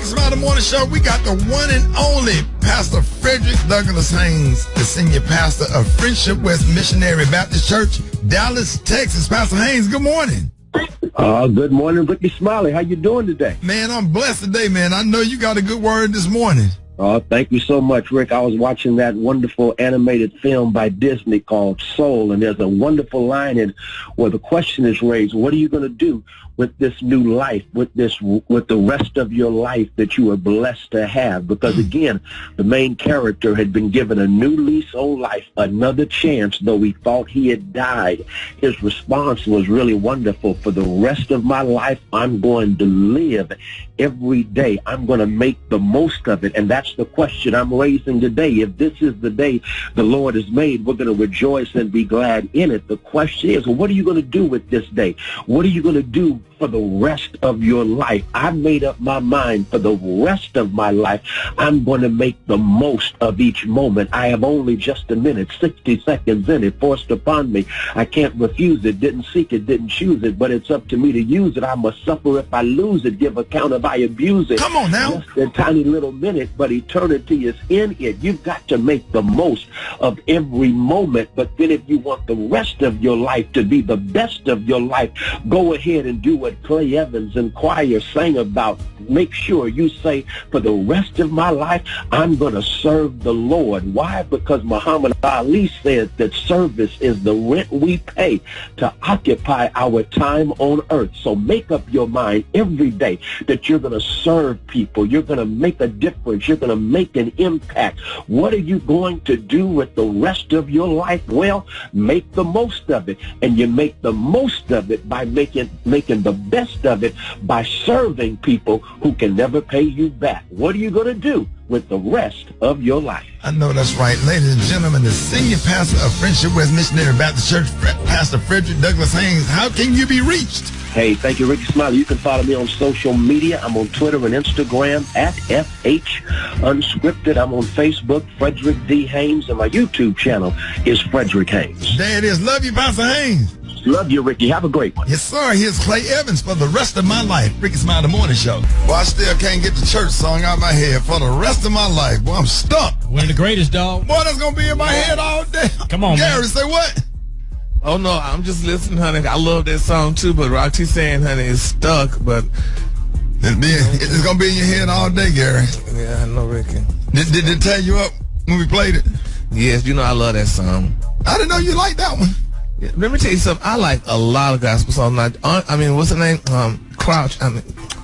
Smiley Morning Show. We got the one and only Pastor Frederick Douglas Haynes, the senior pastor of Friendship West Missionary Baptist Church, Dallas, Texas. Pastor Haynes, good morning. Good morning, Rickey Smiley. How you doing today? Man, I'm blessed today, man. I know you got a good word this morning. Thank you so much, Rick. I was watching that wonderful animated film by Disney called Soul, and there's a wonderful line in where the question is raised, what are you going to do with this new life, with the rest of your life that you are blessed to have? Because again, the main character had been given a new lease on life, another chance, though he thought he had died. His response was really wonderful. For the rest of my life, I'm going to live every day. I'm going to make the most of it. And that's the question I'm raising today. If this is the day the Lord has made, we're going to rejoice and be glad in it. The question is, well, what are you going to do with this day? What are you going to do for the rest of your life? I've made up my mind for the rest of my life. I'm going to make the most of each moment. I have only just a minute, 60 seconds in it, forced upon me. I can't refuse it, didn't seek it, didn't choose it, but it's up to me to use it. I must suffer if I lose it, give account if I abuse it. Come on now. Just a tiny little minute, but eternity is in it. You've got to make the most of every moment, but then if you want the rest of your life to be the best of your life, go ahead and do what Clay Evans and choir sang about. Make sure you say, for the rest of my life, I'm going to serve the Lord. Why? Because Muhammad Ali said that service is the rent we pay to occupy our time on earth. So make up your mind every day that you're going to serve people. You're going to make a difference. You're going to make an impact. What are you going to do with the rest of your life? Well, make the most of it. And you make the most of it by making the best of it by serving people who can never pay you back. What are you going to do with the rest of your life? I know that's right. Ladies and gentlemen, the senior pastor of Friendship West Missionary Baptist Church, Pastor Frederick Douglas Haynes. How can you be reached? Hey, thank you, Rickey Smiley. You can follow me on social media. I'm on Twitter and Instagram at FH Unscripted. I'm on Facebook, Frederick D. Haynes, and my YouTube channel is Frederick Haynes. There it is. Love you, Pastor Haynes. Love you, Ricky. Have a great one. Yes, sir. Here's Clay Evans for the rest of my life. Rickey Smiley Morning Show. Well, I still can't get the church song out of my head for the rest of my life. Boy, I'm stuck. One of the greatest, dog. Boy, that's going to be in my head all day. Come on, Gary, man. say what? Oh, no, I'm just listening, honey. I love that song, too, but Roxy's saying, honey, it's stuck, but... It's going to be in your head all day, Gary. Yeah, I know, Ricky. Did it tear you up when we played it? Yes, you know I love that song. I didn't know you liked that one. Yeah, let me tell you something. I like a lot of gospel songs. What's her name? Crouch. Andre,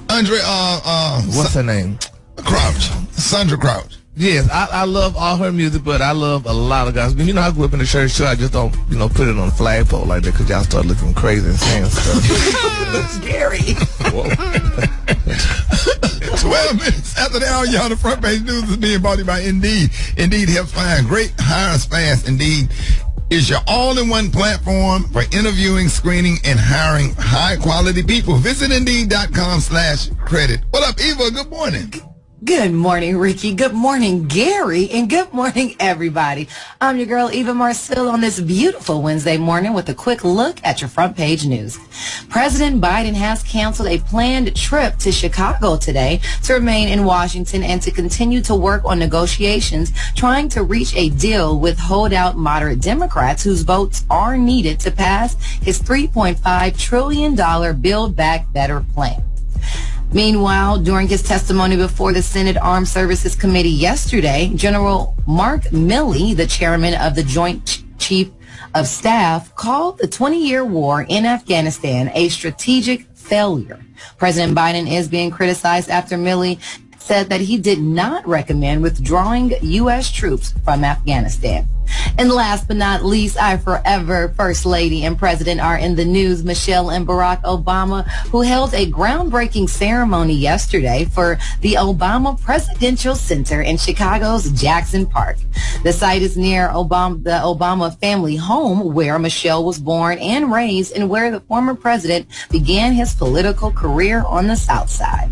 what's her name? Crouch. Sandra Crouch. Yes, I love all her music, but I love a lot of gospel. You know, I grew up in the church, too. I just don't, put it on the flagpole like that because y'all start looking crazy and saying stuff. Scary. 12 minutes after the hour, y'all, the front page news is being brought to you by Indeed. Indeed helps find great hires fast. Indeed is your all-in-one platform for interviewing, screening, and hiring high-quality people. Visit Indeed.com/credit. What up, Eva? Good morning. Good morning, Ricky. Good morning, Gary. And good morning, everybody. I'm your girl, Eva Marcel, on this beautiful Wednesday morning with a quick look at your front page news. President Biden has canceled a planned trip to Chicago today to remain in Washington and to continue to work on negotiations trying to reach a deal with holdout moderate Democrats whose votes are needed to pass his $3.5 trillion Build Back Better plan. Meanwhile, during his testimony before the Senate Armed Services Committee yesterday, General Mark Milley, the chairman of the Joint Chief of Staff, called the 20-year war in Afghanistan a strategic failure. President Biden is being criticized after Milley said that he did not recommend withdrawing U.S. troops from Afghanistan. And last but not least, our forever First Lady and President are in the news. Michelle and Barack Obama, who held a groundbreaking ceremony yesterday for the Obama Presidential Center in Chicago's Jackson Park. The site is near the Obama family home where Michelle was born and raised and where the former president began his political career on the South Side.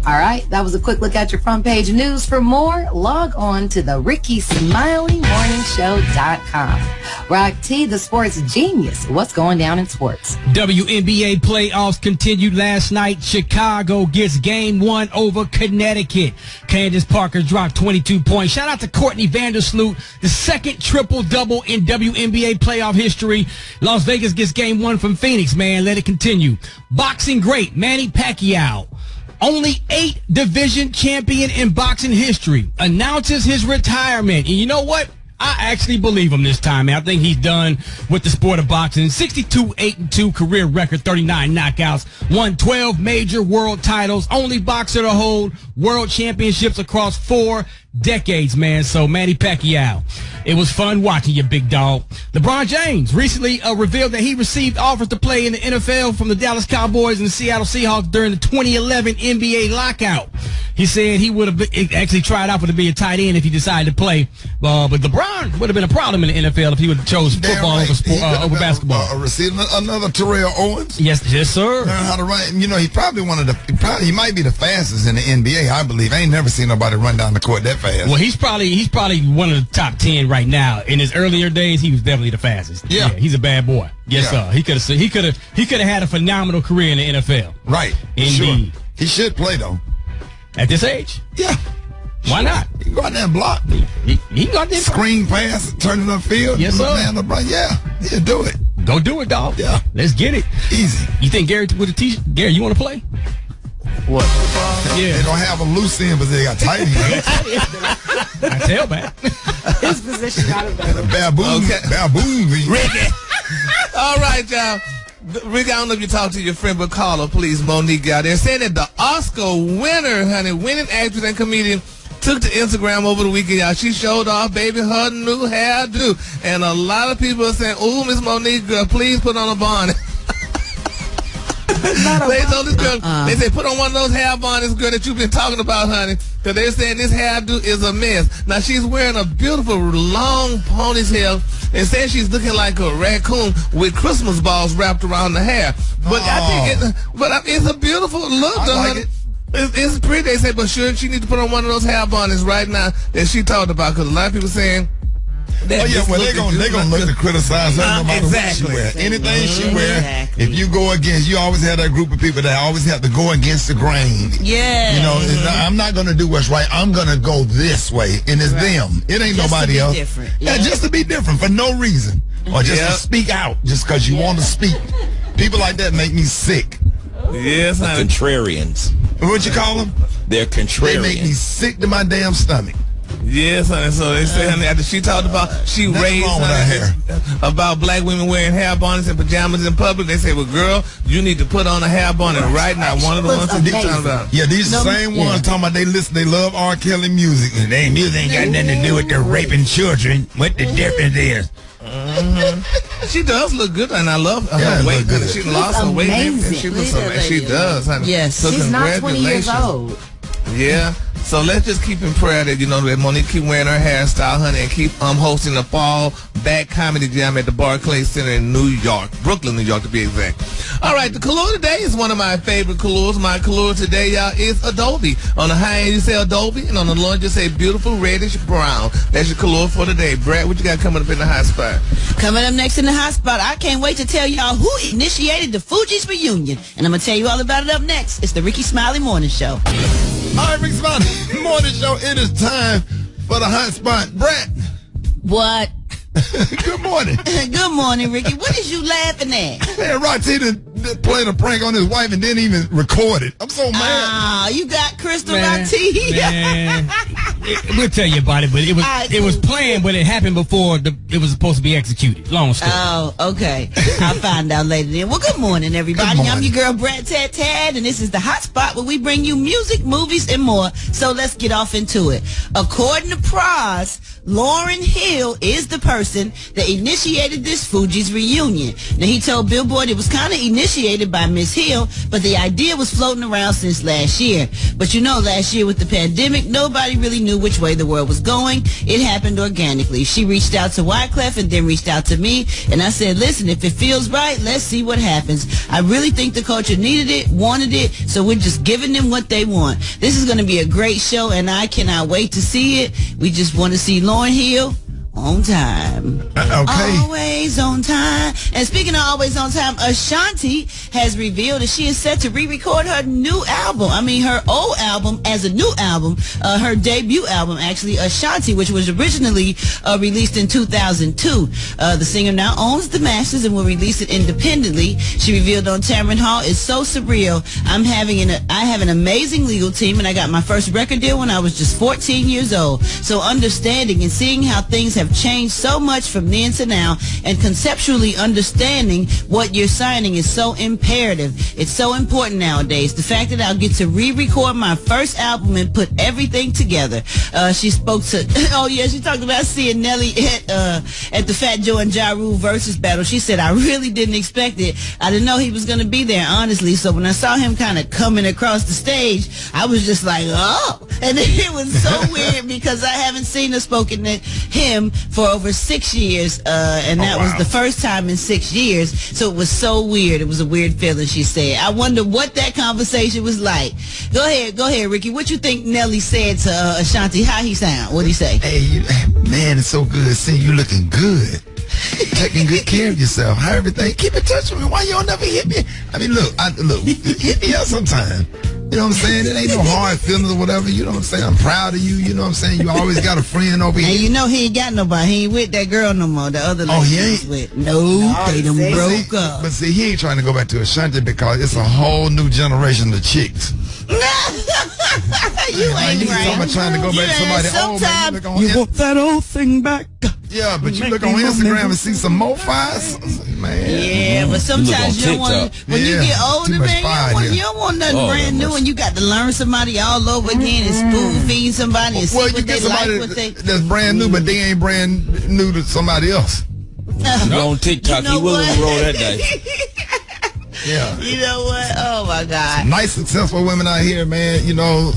All right, that was a quick look at your front page news. For more, log on to the Rickey Smiley Morningshow.com. Rock T, the sports genius. What's going down in sports? WNBA playoffs continued last night. Chicago gets game 1 over Connecticut. Candace Parker dropped 22 points. Shout out to Courtney Vandersloot, the second triple-double in WNBA playoff history. Las Vegas gets game 1 from Phoenix, man. Let it continue. Boxing great, Manny Pacquiao, only 8 division champion in boxing history, announces his retirement. And you know what? I actually believe him this time, man. I think he's done with the sport of boxing. 62-8-2 career record, 39 knockouts, won 12 major world titles, only boxer to hold world championships across 4 decades, man. So Manny Pacquiao, it was fun watching you, big dog. LeBron James recently revealed that he received offers to play in the NFL from the Dallas Cowboys and the Seattle Seahawks during the 2011 NBA lockout. He said he would have actually tried out for to be a tight end if he decided to play, but LeBron would have been a problem in the NFL if he would have chose football over basketball. Receiving another Terrell Owens. Yes, sir. Learn how to run. You know, he probably he might be the fastest in the NBA. I believe. I ain't never seen nobody run down the court that fast. Well, he's probably one of the top 10 right now. In his earlier days, he was definitely the fastest. Yeah, he's a bad boy. Yes, sir. He could have had a phenomenal career in the NFL. Right. Indeed. Sure. He should play though. At this age? Yeah. Why not? He can go out there and block. He can go out there and screen pass, turn it upfield. Yes, sir. Man, LeBron, he'll do it. Go do it, dog. Yeah. Let's get it. Easy. You think Gary with a t-shirt? Gary, you want to play? What? Yeah. They don't have a loose end, but they got tight end. I tell back. His position got it better. Baboon. Okay. Baboon. Ricky. All right, y'all. Rick, I don't know if you talked to your friend, but call her, please. Monique out there saying that the Oscar winner, honey, winning actress and comedian, took to Instagram over the weekend, y'all. She showed off, baby, her new hairdo. And a lot of people are saying, ooh, Miss Monique, girl, please put on a bonnet. They told this girl, they said, put on one of those hair bonnets, girl, that you've been talking about, honey. Because they're saying this hairdo is a mess. Now, she's wearing a beautiful long ponytail and saying she's looking like a raccoon with Christmas balls wrapped around the hair. But I think it's a beautiful look, though, honey. It's pretty. They say, but sure, she needs to put on one of those hair bonnets right now that she talked about. Because a lot of people saying, they're gonna look to criticize her no matter what she wear. Anything she wear, if you go against, you always have that group of people that always have to go against the grain. Yeah. You know, I'm not gonna do what's right. I'm gonna go this way, and it's them. It ain't just nobody else. Different. Yeah, just to be different for no reason, or just to speak out, just because you want to speak. People like that make me sick. Yes, contrarians. What you call them? They're contrarians. They make me sick to my damn stomach. Yes, honey. So they say, honey, after she talked about, she raised about black women wearing hair bonnets and pajamas in public, they say, well, girl, you need to put on a hair bonnet right now. One of the ones that they talking about. Yeah, these the same ones talking about they love R. Kelly music. And they music ain't got nothing to do with their raping children. What the difference is. She does look good, and I love her weight. She lost her weight. She does, honey. Yes. So she's not 20 years old. Yeah. So let's just keep in prayer that, that Monique keep wearing her hairstyle, honey, and keep hosting the Fall Back Comedy Jam at the Barclays Center in New York, Brooklyn, New York, to be exact. All right, the color today is one of my favorite colors. My color today, y'all, is Adobe. On the high end, you say Adobe, and on the low end, you say beautiful reddish brown. That's your color for today. Brad, what you got coming up in the hot spot? Coming up next in the hot spot, I can't wait to tell y'all who initiated the Fugees reunion, and I'm going to tell you all about it up next. It's the Rickey Smiley Morning Show. All right, Rickey Smiley Morning Show. It is time for the hot spot. Brett. What? Good morning. Good morning, Ricky. What is you laughing at? Man, Roxy played a prank on his wife and didn't even record it. I'm so mad. Ah, you got Crystal Roxy. We'll tell you about it, but it was planned, but it happened before it was supposed to be executed. Long story. Oh, okay. I'll find out later then. Well, good morning, everybody. Good morning. I'm your girl, Brad Tad, and this is the Hot Spot where we bring you music, movies, and more. So let's get off into it. According to Pros, Lauryn Hill is the person that initiated this Fugees reunion. Now, he told Billboard it was kind of initiated by Miss Hill, but the idea was floating around since last year. But you know, last year with the pandemic, nobody really knew which way the world was going. It happened organically. She reached out to Wyclef and then reached out to me, and I said, listen, if it feels right, let's see what happens. I really think the culture needed it, wanted it, so we're just giving them what they want. This is going to be a great show, and I cannot wait to see it. We just want to see Lauryn Hill on time. Okay. Always on time. And speaking of always on time, Ashanti has revealed that she is set to re-record her new album. I mean, her old album as a new album, her debut album, actually, Ashanti, which was originally released in 2002. The singer now owns the masters and will release it independently. She revealed on Tamron Hall, it's so surreal. I have an amazing legal team, and I got my first record deal when I was just 14 years old. So understanding and seeing how things have changed so much from then to now, and conceptually understanding what you're signing is so imperative. It's so important nowadays. The fact that I'll get to re-record my first album and put everything together. She spoke to, she talked about seeing Nelly at the Fat Joe and Ja Rule versus battle. She said, I really didn't expect it. I didn't know he was going to be there, honestly. So when I saw him kind of coming across the stage, I was just like, oh. And it was so weird because I haven't seen or spoken to him for over 6 years, and that was the first time in 6 years. So it was so weird. It was a weird feeling, she said. I wonder what that conversation was like. Go ahead, Ricky. What you think Nelly said to Ashanti? How he sound? What'd he say? Hey, man, it's so good seeing you looking good. Taking good care of yourself. How everything? Keep in touch with me. Why y'all never hit me? I mean, look, hit me up sometime. You know what I'm saying? It ain't no hard feelings or whatever. You know what I'm saying? I'm proud of you. You know what I'm saying? You always got a friend over here. And you know he ain't got nobody. He ain't with that girl no more. The other lady he ain't? with. No, they done broke up. But see, he ain't trying to go back to Ashanti because it's a whole new generation of chicks. You ain't right. Talking about trying to go back to somebody old. You want that old thing back? Yeah, but you look on Instagram and see some more fires, man. Yeah, but sometimes you don't want to, when you get older, man, you don't want nothing brand new, and you got to learn somebody all over again and spoon feed somebody and see what they like. That's brand new, but they ain't brand new to somebody else. On TikTok, he willing to roll that dice. Yeah. You know what? Oh, my God. Some nice, successful women out here, man. You know,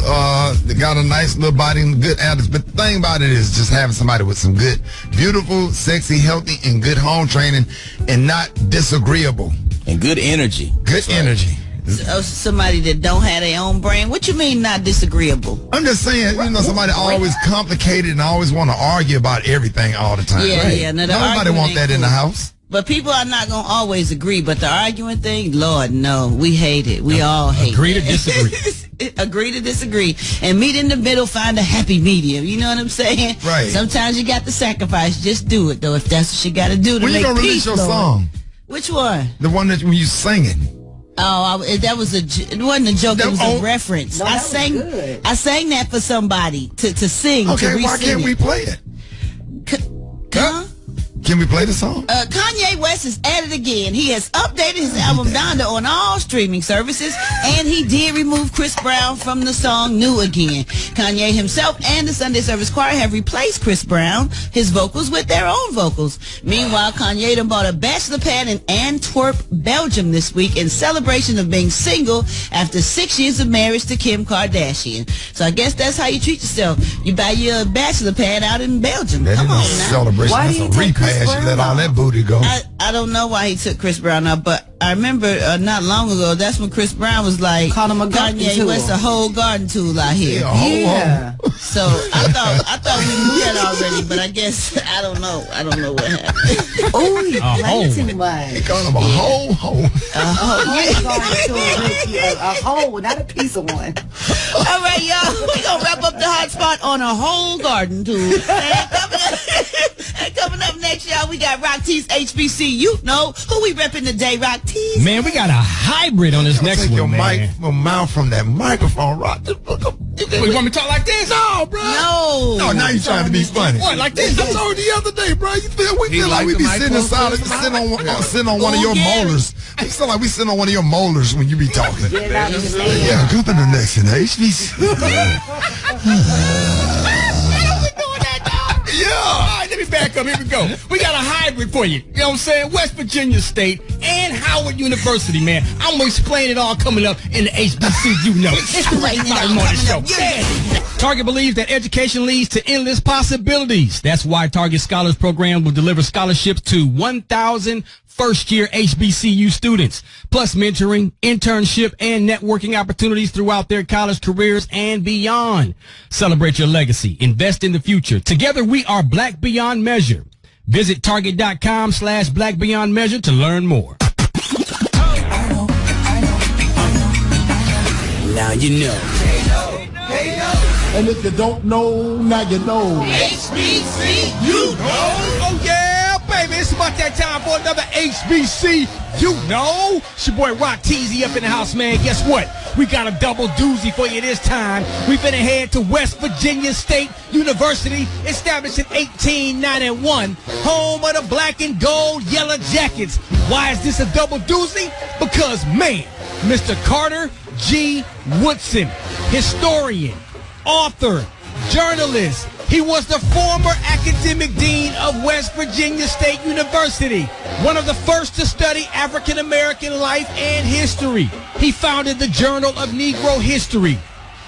they got a nice little body and good attitude. But the thing about it is just having somebody with some good, beautiful, sexy, healthy, and good home training and not disagreeable. And good energy. Good energy. Somebody that don't have their own brain. What you mean not disagreeable? I'm just saying, you know, somebody always complicated and always want to argue about everything all the time. Yeah, yeah. No, nobody want that in the house. But people are not going to always agree. But the arguing thing, Lord, no. We hate it. We all hate it. Agree to disagree. Agree to disagree. And meet in the middle, find a happy medium. You know what I'm saying? Right. Sometimes you got to sacrifice. Just do it, though, if that's what you got to do to when make peace. When you going to release your song? Which one? The one that when you singing. Oh, that was it wasn't a joke. It was a reference. No, I sang that for somebody to sing. Okay, to why can't we play it? Huh? Can we play the song? Kanye West is at it again. He has updated his album Donda on all streaming services, and he did remove Chris Brown from the song New Again. Kanye himself and the Sunday Service Choir have replaced Chris Brown, his vocals, with their own vocals. Meanwhile, Kanye done bought a bachelor pad in Antwerp, Belgium this week in celebration of being single after 6 years of marriage to Kim Kardashian. So I guess that's how you treat yourself. You buy your bachelor pad out in Belgium. That Come on now. Celebration. Why That's do you a take repass. You let all that booty go. I don't know why he took Chris Brown out, but I remember not long ago, that's when Chris Brown was like, called him a garden Kanye tool. West a whole garden tool out here. Yeah. So I thought we knew that already, but I guess I don't know. I don't know what happened. Oh, you play too much. He called him a whole hole. A hole, not a piece of one. All right, y'all. We're going to wrap up the hot spot on a whole garden tool. And coming up next, y'all, we got Rock T's HBCU. Know who we repping today, Rock T's? Man, we got a hybrid on this next one, man. Your mouth from that microphone, Rock. You want me to talk like this? No, bro. No. Now you're trying to be funny. What, like this? I told you the other day, bro. We feel like we be sitting inside, sitting on one of your molars. We feel like we sitting on one of your molars when you be talking. Yeah, coming next in HBCU. Yeah. me back up. Here we go. We got a hybrid for you. You know what I'm saying? West Virginia State and Howard University, man. I'm going to explain it all coming up in the HBCU Know. It's the Rickey Smiley Morning Show. Target believes that education leads to endless possibilities. That's why Target Scholars Program will deliver scholarships to 1,000 first-year HBCU students, plus mentoring, internship, and networking opportunities throughout their college careers and beyond. Celebrate your legacy. Invest in the future. Together, we are Black Beyond Measure. Visit Target.com/Black Beyond Measure to learn more. Now you know. And if you don't know, now you know. HBCU Know. Oh, yeah, baby. It's about that time for another HBCU Know. It's your boy Rock Teasy up in the house, man. Guess what? We got a double doozy for you this time. We've been ahead to West Virginia State University, established in 1891, home of the black and gold Yellow Jackets. Why is this a double doozy? Because, man, Mr. Carter G. Woodson, historian, author, journalist. He was the former academic dean of West Virginia State University, one of the first to study African American life and history. He founded the Journal of Negro History,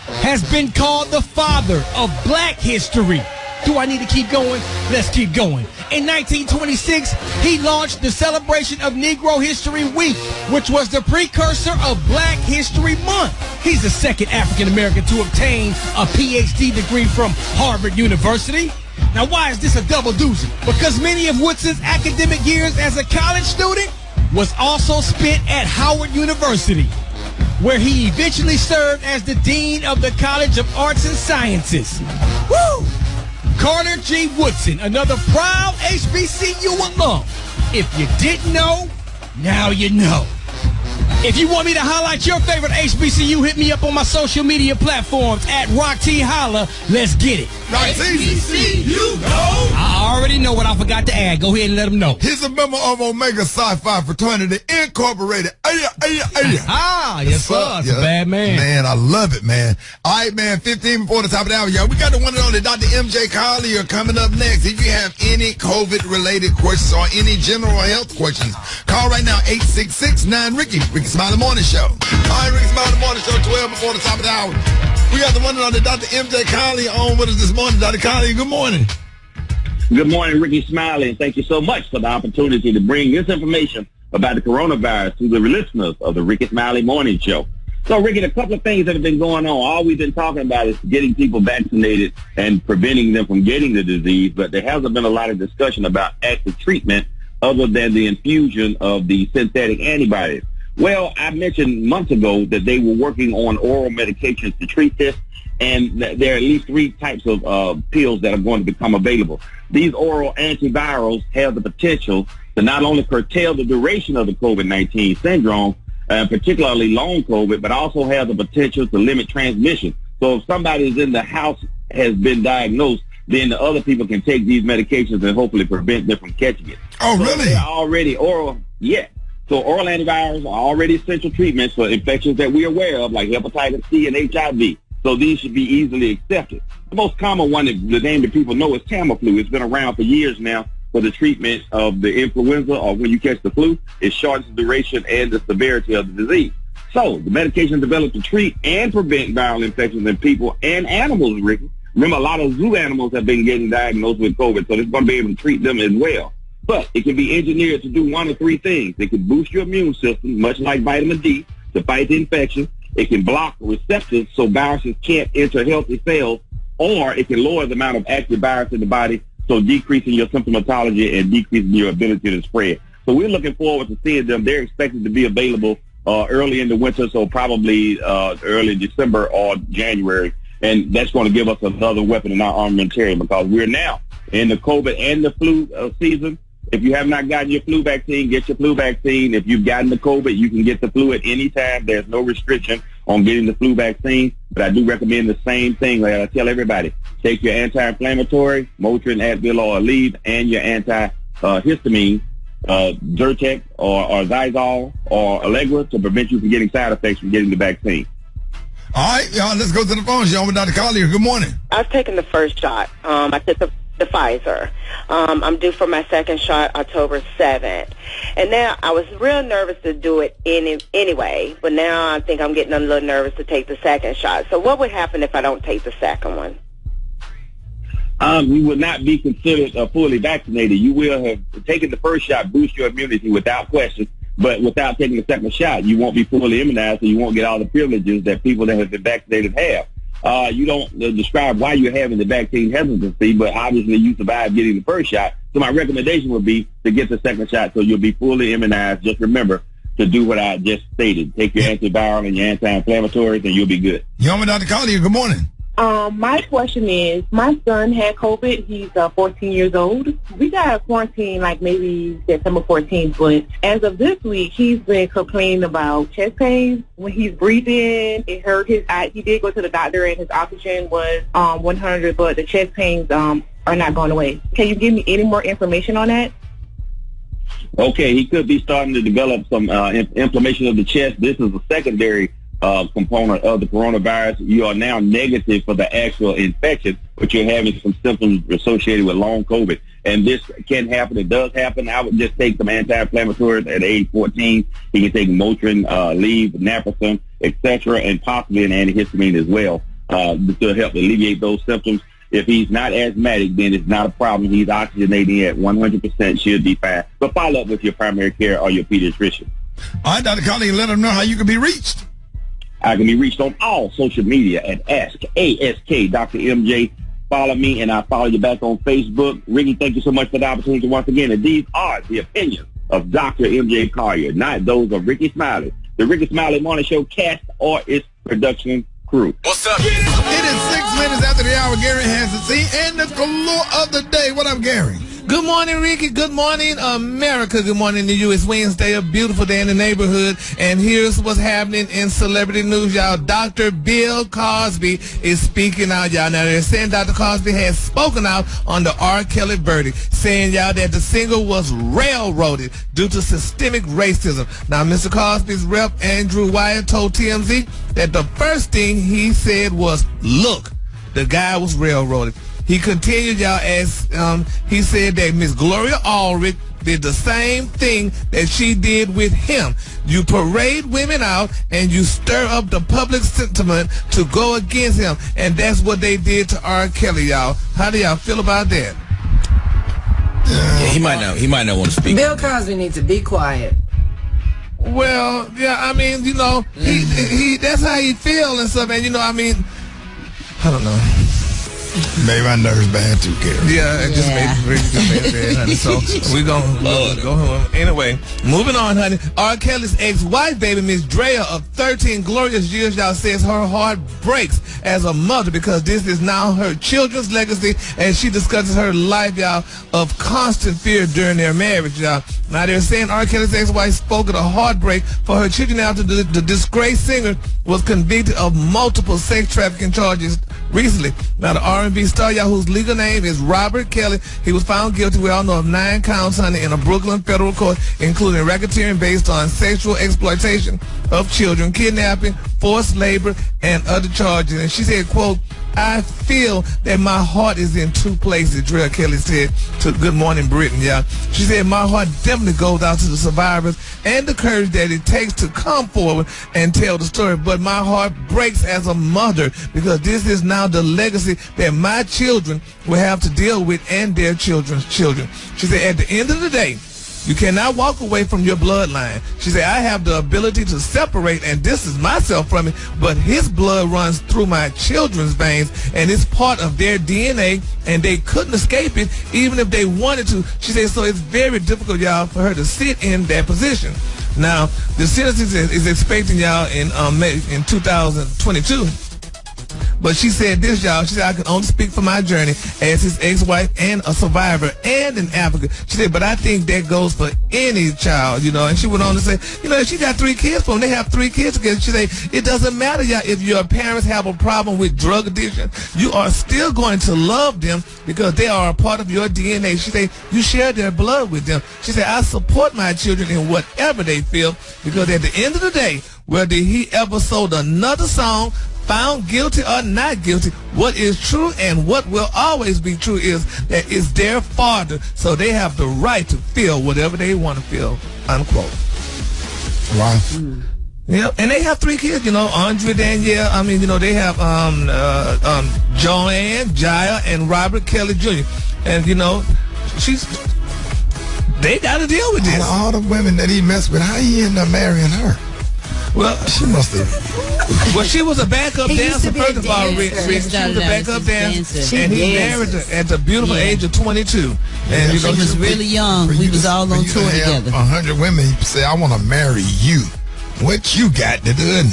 has been called the father of black history. Do I need to keep going? Let's keep going. In 1926, he launched the celebration of Negro History Week, which was the precursor of Black History Month. He's the second African American to obtain a PhD degree from Harvard University. Now, why is this a double doozy? Because many of Woodson's academic years as a college student was also spent at Howard University, where he eventually served as the dean of the College of Arts and Sciences. Woo! Carter G. Woodson, another proud HBCU alum. If you didn't know, now you know. If you want me to highlight your favorite HBCU, hit me up on my social media platforms at Rock T Holla. Let's get it. HBCU Know. I already know what I forgot to add. Go ahead and let them know. He's a member of Omega Sci-Fi Fraternity Incorporated. Yes, sir. It's a bad man. Man, I love it, man. All right, man, 15 before the top of the hour, y'all. We got the one and only Dr. MJ Collier coming up next. If you have any COVID-related questions or any general health questions, call right now, 866-9-RICKY. Rickey Smiley Morning Show. All right, Rickey Smiley Morning Show, 12 before the top of the hour. We got the one and only Dr. MJ Collier on with us this morning. Dr. Collier, good morning. Good morning, Rickey Smiley, and thank you so much for the opportunity to bring this information about the coronavirus to the listeners of the Rickey Smiley Morning Show. So, Rickey, a couple of things that have been going on. All we've been talking about is getting people vaccinated and preventing them from getting the disease, but there hasn't been a lot of discussion about active treatment other than the infusion of the synthetic antibodies. Well, I mentioned months ago that they were working on oral medications to treat this, and there are at least 3 types of pills that are going to become available. These oral antivirals have the potential to not only curtail the duration of the COVID-19 syndrome, particularly long COVID, but also have the potential to limit transmission. So if somebody is in the house has been diagnosed, then the other people can take these medications and hopefully prevent them from catching it. Oh, really? They're already oral, yeah. So oral antivirals are already essential treatments for infections that we're aware of, like hepatitis C and HIV. So these should be easily accepted. The most common one, the name that people know, is Tamiflu. It's been around for years now for the treatment of the influenza, or when you catch the flu. It shortens the duration and the severity of the disease. So the medication developed to treat and prevent viral infections in people and animals, Ricky. Remember, a lot of zoo animals have been getting diagnosed with COVID, so it's going to be able to treat them as well. But it can be engineered to do 1 of 3 things. It can boost your immune system, much like vitamin D, to fight the infection. It can block receptors so viruses can't enter healthy cells, or it can lower the amount of active virus in the body, so decreasing your symptomatology and decreasing your ability to spread. So we're looking forward to seeing them. They're expected to be available early in the winter, so probably early December or January. And that's going to give us another weapon in our armamentarium, because we're now in the COVID and the flu season. If you have not gotten your flu vaccine, get your flu vaccine. If you've gotten the COVID, you can get the flu at any time. There's no restriction on getting the flu vaccine. But I do recommend the same thing. Like I tell everybody, take your anti-inflammatory, Motrin, Advil, or Aleve, and your anti-histamine, Zyrtec, or Zysol, or Allegra, to prevent you from getting side effects from getting the vaccine. All right, y'all, let's go to the phone. Y'all with Dr. Collier. Good morning. I've taken the first shot. I took the the Pfizer. I'm due for my second shot October 7th. And now I was real nervous to do it anyway, but now I think I'm getting a little nervous to take the second shot. So what would happen if I don't take the second one? You would not be considered fully vaccinated. You will have taken the first shot, boost your immunity without question, but without taking the second shot, you won't be fully immunized, so you won't get all the privileges that people that have been vaccinated have. You don't describe why you're having the vaccine hesitancy, but obviously you survived getting the first shot. So my recommendation would be to get the second shot so you'll be fully immunized. Just remember to do what I just stated. Take your antiviral and your anti-inflammatories, and you'll be good. Young Dr. Collier, good morning. My question is, my son had COVID. He's 14 years old. We got quarantined like maybe September 14th, but as of this week, he's been complaining about chest pains. When he's breathing, it hurt his eye. He did go to the doctor and his oxygen was 100, but the chest pains are not going away. Can you give me any more information on that? Okay, he could be starting to develop some inflammation of the chest. This is a secondary component of the coronavirus. You are now negative for the actual infection, but you're having some symptoms associated with long COVID. And this can happen. It does happen. I would just take some anti-inflammatories at age 14. He can take Motrin, Aleve, Naproxen, etc., and possibly an antihistamine as well to help alleviate those symptoms. If he's not asthmatic, then it's not a problem. He's oxygenating at 100%, should be fine. But follow up with your primary care or your pediatrician. All right, Dr. Collier, let them know how you can be reached. I can be reached on all social media at Ask Dr. MJ. Follow me, and I'll follow you back on Facebook. Ricky, thank you so much for the opportunity once again. And these are the opinions of Dr. MJ Collier, not those of Rickey Smiley, the Rickey Smiley Morning Show cast, or its production crew. What's up? It is 6 minutes after the hour. Gary has the scene and the color of the day. What up, Gary? Good morning, Ricky. Good morning, America. Good morning to you. It's Wednesday, a beautiful day in the neighborhood. And here's what's happening in celebrity news, y'all. Dr. Bill Cosby is speaking out, y'all. Now, they're saying Dr. Cosby has spoken out on the R. Kelly verdict, saying, y'all, that the singer was railroaded due to systemic racism. Now, Mr. Cosby's rep, Andrew Wyatt, told TMZ that the first thing he said was, look, the guy was railroaded. He continued, y'all, as he said that Miss Gloria Allred did the same thing that she did with him. You parade women out and you stir up the public sentiment to go against him. And that's what they did to R. Kelly, y'all. How do y'all feel about that? Yeah, he might not want to speak. Bill Cosby needs to be quiet. Well, yeah, I mean, you know, he that's how he feel and stuff. And, you know, I mean, I don't know. Made my nerves bad too, Gary. Yeah, it just made it bad, honey. So we're going to go home. Anyway, moving on, honey. R. Kelly's ex-wife, baby, Miss Drea, of 13 glorious years, y'all, says her heart breaks as a mother because this is now her children's legacy, and she discusses her life, y'all, of constant fear during their marriage, y'all. Now, they're saying R. Kelly's ex-wife spoke of a heartbreak for her children after the disgraced singer was convicted of multiple sex trafficking charges recently. Now, the R&B star, y'all, whose legal name is Robert Kelly, he was found guilty, we all know, of 9 counts, honey, in a Brooklyn federal court, including racketeering based on sexual exploitation of children, kidnapping, forced labor, and other charges. And she said, quote, I feel that my heart is in two places, Drea Kelly said to Good Morning Britain, y'all. She said, my heart definitely goes out to the survivors and the courage that it takes to come forward and tell the story. But my heart breaks as a mother because this is now the legacy that my children will have to deal with and their children's children. She said, at the end of the day, you cannot walk away from your bloodline. She said, I have the ability to separate and distance myself from it, but his blood runs through my children's veins, and it's part of their DNA, and they couldn't escape it even if they wanted to. She said, so it's very difficult, y'all, for her to sit in that position. Now, the sentence is expecting, y'all, in 2022. But she said this, y'all. She said, I can only speak for my journey as his ex-wife and a survivor and an advocate. She said, but I think that goes for any child, you know. And she went on to say, you know, if she got 3 kids for them, they have 3 kids together. She said, it doesn't matter, y'all, if your parents have a problem with drug addiction, you are still going to love them because they are a part of your DNA. She said, you share their blood with them. She said, I support my children in whatever they feel because at the end of the day, whether he ever sold another song, found guilty or not guilty, what is true and what will always be true is that it's their father, so they have the right to feel whatever they want to feel, unquote. Wow. Yeah, and they have 3 kids, Andre, Danielle, they have Joanne, Jaya, and Robert Kelly Jr. And, they got to deal with this. All the women that he messed with, how he end up marrying her? Well, she must have. Well, she was a backup dancer, first of all, Rick. She was a backup dancer, and he married her at the beautiful age of 22. And she was really young. We was all on tour together. 100 women say, I want to marry you. What you got to do?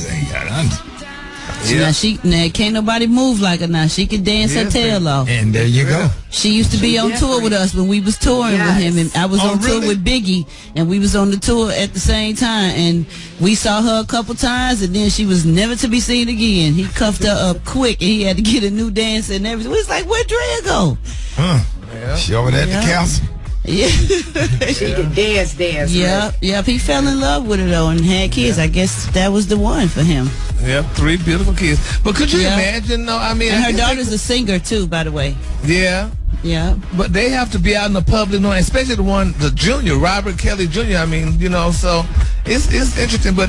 Now can't nobody move like her now. She can dance her tail off. And there you go. She used to be on tour with us when we was touring with him, and I was on tour with Biggie, and we was on the tour at the same time, and we saw her a couple times, and then she was never to be seen again. He cuffed her up quick, and he had to get a new dancer and everything. We was like, where'd Drea go? She over there at the council. Yeah. She could dance. Yep. He fell in love with her though and had kids. I guess that was the one for him. Yep, 3 beautiful kids. But could you imagine though? And her daughter's a singer too, by the way. Yeah. Yeah. But they have to be out in the public, especially the junior, Robert Kelly Jr. So it's interesting, but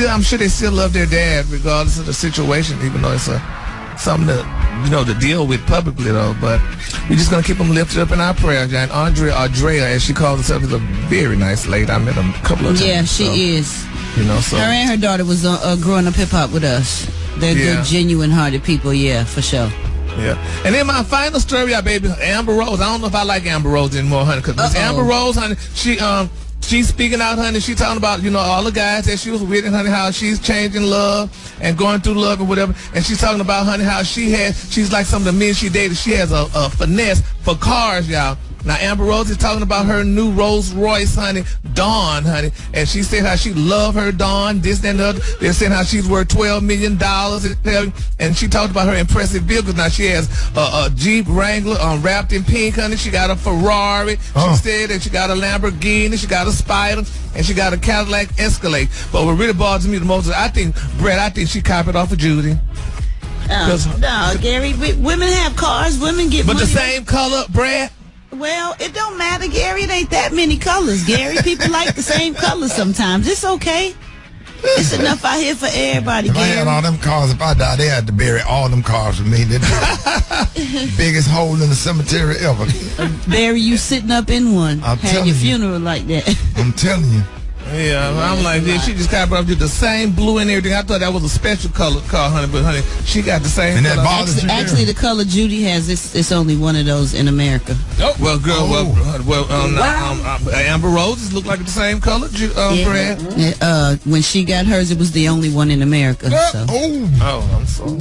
I'm sure they still love their dad regardless of the situation, even though it's something to deal with publicly though. But we're just gonna keep them lifted up in our prayers. And Andrea, as she calls herself, is a very nice lady. I met her a couple of times. Yeah, she is. So her and her daughter was growing up hip hop with us. They're good, genuine-hearted people. Yeah, for sure. Yeah. And then my final story, baby, Amber Rose. I don't know if I like Amber Rose anymore, honey, because Amber Rose, honey, she's speaking out, honey. She's talking about, all the guys that she was with, and honey, how she's changing love and going through love and whatever. And she's talking about, honey, how she's like some of the men she dated. She has a finesse for cars, y'all. Now, Amber Rose is talking about her new Rolls Royce, honey, Dawn, honey. And she said how she loved her Dawn, this, that, and the other. They're saying how she's worth $12 million. And she talked about her impressive vehicles. Now, she has a Jeep Wrangler wrapped in pink, honey. She got a Ferrari. She said that she got a Lamborghini. She got a Spider. And she got a Cadillac Escalade. But what really bothers me the most is I think she copied off of Judy. No, Gary, women have cars. Women get money. But the same color, Brad? Well, it don't matter, Gary. It ain't that many colors, Gary. People like the same colors sometimes. It's okay. It's enough out here for everybody, Gary. I had all them cars. If I die, they had to bury all them cars with me. They're the biggest hole in the cemetery ever. Bury you sitting up in one. Had your funeral like that. I'm telling you. Yeah, I'm like, she just kind of did the same blue and everything. I thought that was a special color car, honey, but honey, she got the same. And that color. Actually, the color Judy has, it's only one of those in America. Oh, well, girl, Amber Rose look like the same color, Brad. When she got hers, it was the only one in America. So. I'm sorry.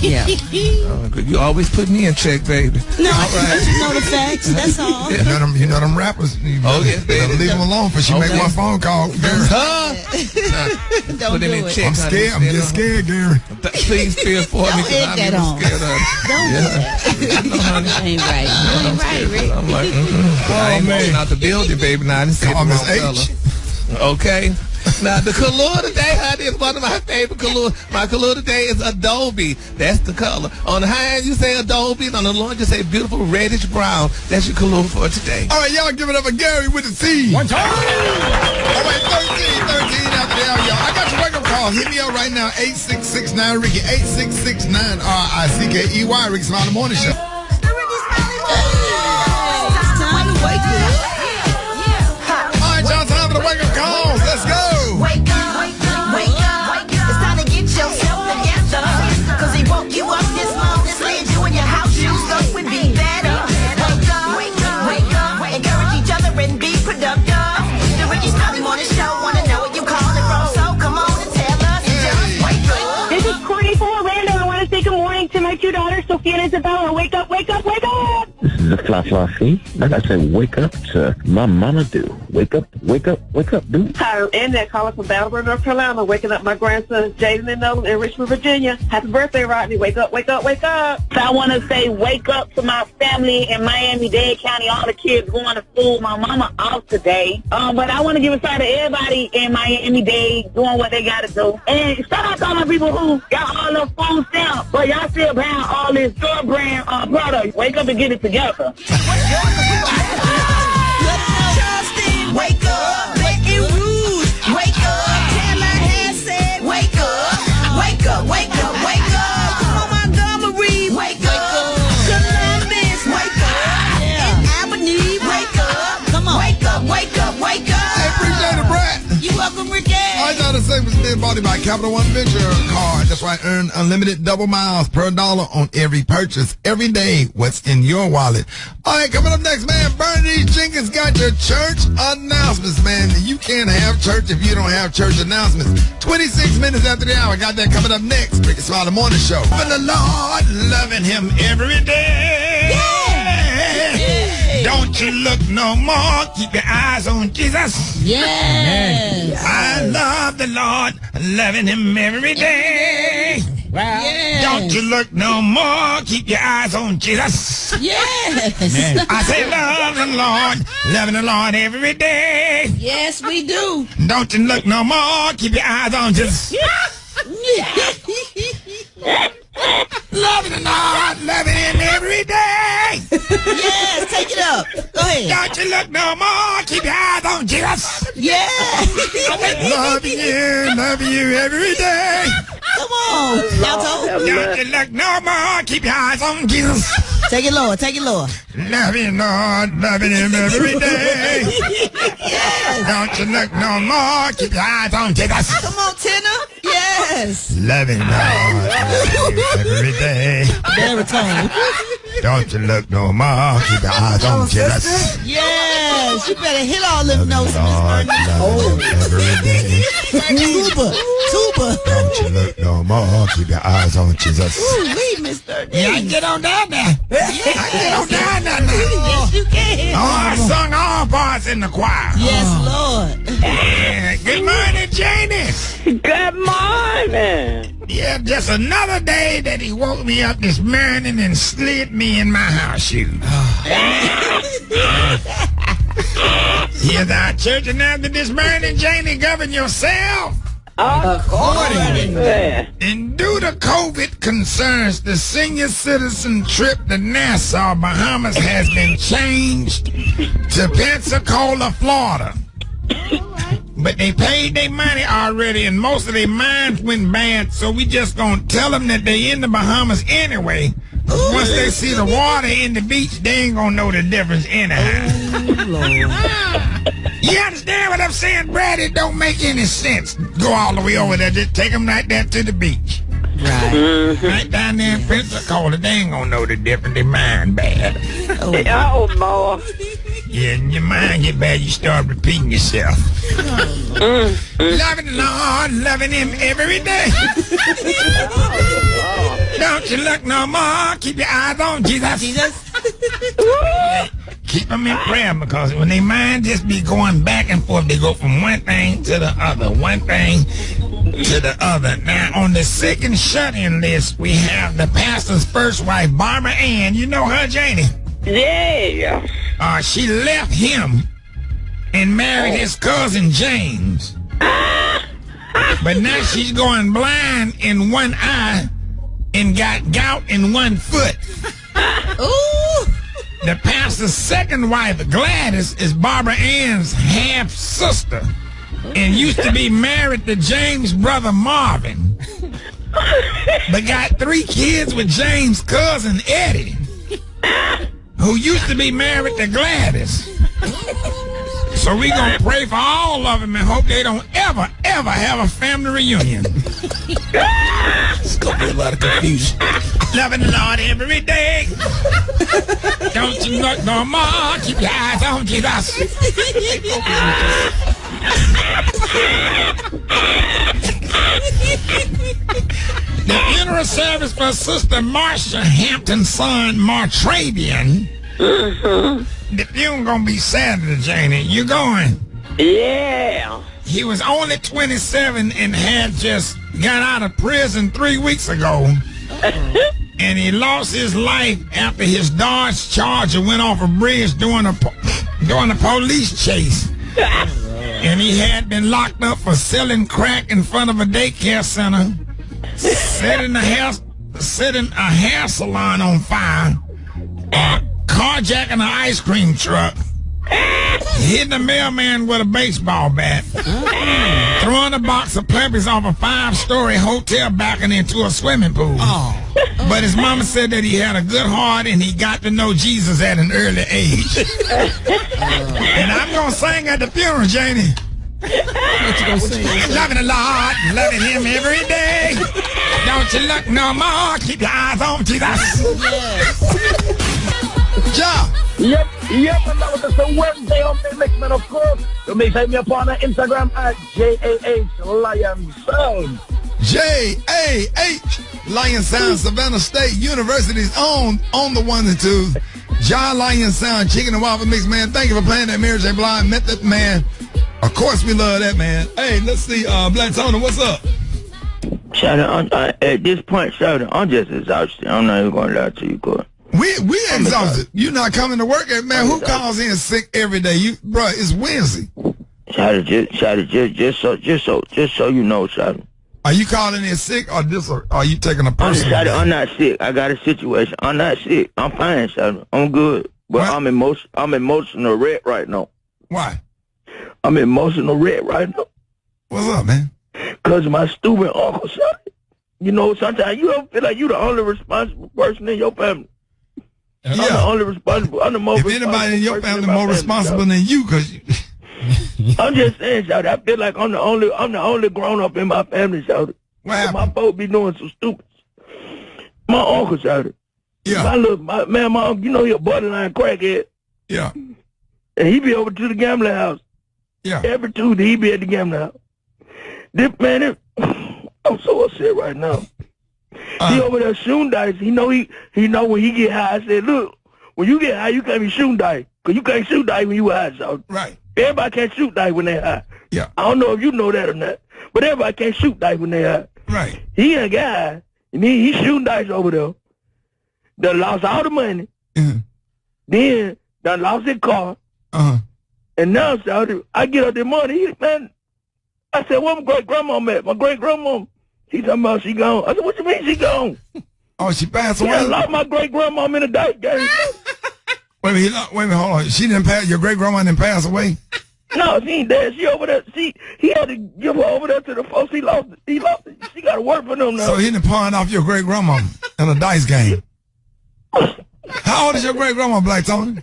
Yeah. You always put me in check, baby. No, I just know the facts. That's all. You know them rappers. You better leave them alone, for she make one phone call. Gary. Don't do it. I'm scared. I'm just scared, Gary. Please feel for me because I'm even scared of it. Don't do that. Ain't right. Ain't right, Rick. I'm like, I ain't walking out the building, baby. Now I didn't say the wrong color. Okay. Now, the color today, honey, is one of my favorite colors. My color today is Adobe. That's the color. On the high end, you say Adobe. And on the low end, you say beautiful reddish brown. That's your color for today. All right, y'all give it up for Gary with the C. One time. All right, 13 out there, y'all. I got your wake-up call. Hit me up right now, 8669 Ricky, 8669 RICKEY, Rickey Smiley Morning Show. It's time to wake up. All right, y'all, time for the wake-up calls. Let's go. Wake up, wake up, wake up. It's time to get yourself together. Cause he woke you up this morning, slid you in your house shoes, so we be better. Wake up, wake up, wake up. Encourage each other and be productive. The Rickey Smiley Morning Show, wanna know what you calling from, so come on and tell us. Just wake up. This is Courtney from Orlando. I want to say good morning to my 2 daughters, Sophia and Isabella. Wake up, wake up, wake up. is the fly fee. Like I said, wake up to my mama do. Wake up, dude. Hi, I'm Andy. I call from Battleboro, North Carolina, waking up my grandsons, Jaden and Nolan in Richmond, Virginia. Happy birthday, Rodney. Wake up, wake up, wake up. So I want to say wake up to my family in Miami-Dade County, all the kids going to school. My mama off today. But I want to give a shout out to everybody in Miami-Dade doing what they got to do. And shout out to all the people who got all the food stamps, but y'all still buying all this store brand products. Wake up and get it together. Wake up, breaking rules. Wake up, Taylor has said, wake up, wake up, wake up, wake up. Come on, Montgomery, wake up. Columbus, wake up. And Albany, wake up. Come on, wake up, wake up, wake up. Hey, appreciate it, Brett. You welcome, Ricky. All I gotta say was being bought by Capital One Venture card. That's right, earn unlimited double miles per dollar on every purchase every day. What's in your wallet? All right, coming up next, man, Bernie Jenkins got your church announcements, man. You can't have church if you don't have church announcements. 26 minutes after the hour. Got that coming up next. Rickey Smiley Morning Show. For the Lord, loving him every day. Yeah. Don't you look no more. Keep your eyes on Jesus. Yes. I love the Lord, loving him every day. Wow. Yes. Don't you look no more. Keep your eyes on Jesus. Yes. I say love the Lord, loving the Lord every day. Yes, we do. Don't you look no more. Keep your eyes on Jesus. Loving the Lord, loving him every day. Yes, take it up. Go ahead. Don't you look no more. Keep your eyes on Jesus. Yeah. Loving you every day. Come on, Alto. Don't you look no more. Keep your eyes on Jesus. Take it lower, take it lower. Loving Lord, loving him every day. Yes. Don't you look no more. Keep your eyes on Jesus. Come on, tenor. Yes. Loving Lord, loving him every day. Baritone. Don't you look no more. Keep your eyes on Jesus. Yes. You better hit all them notes, Miss Lord, loving him every day. Tuba. Don't you look no more. Keep your eyes on Jesus. Ooh, wait, Mr. Yeah, I can get on down there. I can get on down there now. Yes, you can. Oh, I sung all parts in the choir. Yes, Lord. Yeah. Good morning, Janie. Good morning. Yeah, just another day that he woke me up this morning and slid me in my house shoes. Here's our church announcement this morning, Janie. Govern yourself. Accordingly. And due to COVID concerns, the senior citizen trip to Nassau, Bahamas has been changed to Pensacola, Florida. But they paid their money already, and most of their minds went bad, so we just gonna tell them that they in the Bahamas anyway. Once they see the water in the beach, they ain't gonna know the difference anyhow. You understand what I'm saying, Brad? It don't make any sense. Go all the way over there. Just take them right there to the beach. Right. Right down there in Pensacola. They ain't gonna know the difference. They mind bad. Oh, boy. Yeah, and your mind get bad, you start repeating yourself. Loving the Lord, loving him every day. Don't you look no more. Keep your eyes on Jesus. Keep them in prayer, because when they mind just be going back and forth, they go from one thing to the other, one thing to the other. Now, on the second shut-in list, we have the pastor's first wife, Barbara Ann. You know her, Janie? Yeah. She left him and married his cousin, James. But now she's going blind in one eye and got gout in one foot. Ooh. The pastor's second wife, Gladys, is Barbara Ann's half-sister and used to be married to James' brother, Marvin, but got 3 kids with James' cousin, Eddie, who used to be married to Gladys. So we gonna pray for all of them and hope they don't ever have a family reunion. It's gonna be a lot of confusion. Loving the Lord every day. Don't you look no more. Keep your eyes on Jesus. The funeral service for Sister Marsha Hampton's son, Martravian, The funeral gonna be Saturday, Janie. You going? Yeah. He was only 27 and had just got out of prison 3 weeks ago. And he lost his life after his Dodge Charger went off a bridge during a police chase. And he had been locked up for selling crack in front of a daycare center, setting a hair salon on fire, carjacking an ice cream truck, hitting a mailman with a baseball bat, throwing a box of puppies off a 5-story hotel balcony into a swimming pool. But his mama said that he had a good heart and he got to know Jesus at an early age. And I'm going to sing at the funeral, Janie. What you gonna sing? Loving the Lord, loving him every day. Don't you look no more, keep your eyes on Jesus. Ja. Yep, and that was just a Wednesday on the mix, man, of course. You may find me upon Instagram at JAH Lion Sound. JAH Lion Sound, Savannah State University's on the ones and twos. John Lion Sound, Chicken and Waffle Mix, man. Thank you for playing that Mary J. Blige Method, man. Of course we love that, man. Hey, let's see, Black Tony, what's up? Shout out, at this point, shout out, I'm just exhausted. I'm not even going to lie to you, Corey. We exhausted. You not coming to work, man. Who calls in sick every day? Bro, it's Wednesday. Shout out, just so you know, shout out. Are you calling in sick or are you taking a personal? I'm not sick. I got a situation. I'm not sick. I'm fine, shout out. I'm good. But what? I'm emotional wreck right now. Why? I'm emotional wreck right now. What's up, man? Because my stupid uncle, shout out. You know, sometimes you don't feel like you're the only responsible person in your family. Yeah. I'm the only responsible. I'm the most. If anybody in your family more responsible than you, because I'm just saying, shout out. I feel like I'm the only grown up in my family, shout out. What happened? My folks be doing some stupid. My uncle, shout out. Yeah. My uncle, you know, he a borderline crackhead. Yeah. And he be over to the gambling house. Yeah. Every Tuesday he be at the gambling house. This man, I'm so upset right now. He over there shooting dice. He know when he get high. I said, look, when you get high, you can't be shooting dice. Because you can't shoot dice when you high, so. Right. Everybody can't shoot dice when they high. Yeah. I don't know if you know that or not, but everybody can't shoot dice when they high. Right. He a guy, and he shooting dice over there. Done lost all the money. Mm-hmm. Then done lost his car. Uh-huh. And now, so I get up the money, man. I said, where my great-grandma at? My great-grandma. She talking about she gone. I said, what you mean she gone? Oh, she passed away? I lost my great-grandma in a dice game. Wait a minute, hold on. She didn't pass, your great-grandma didn't pass away? No, she ain't dead. She over there. He had to give her over there to the folks. He lost it. She got to work for them now. So he done pawned off your great-grandma in a dice game. How old is your great-grandma, Black Tony?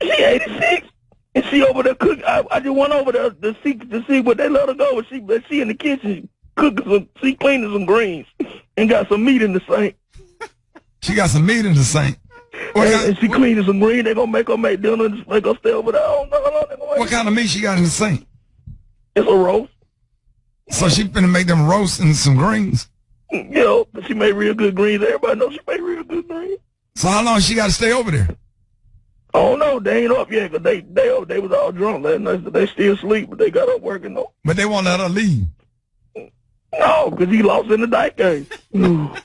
She 86. And she over there cooking. I just went over there to see what they let her go. She in the kitchen cooking she cleaning some greens and got some meat in the sink. She got some meat in the sink. And she cleaning some greens. They gonna make her make dinner and just make her stay over there. I don't know. What kind of meat she got in the sink? It's a roast. So she finna make them roast and some greens? Yeah, but she made real good greens. Everybody knows she made real good greens. So how long she got to stay over there? I don't know. They ain't up yet because they was all drunk last night. So they still sleep, but they got up working though. But they won't let her leave. No, because he lost in the dice game. Don't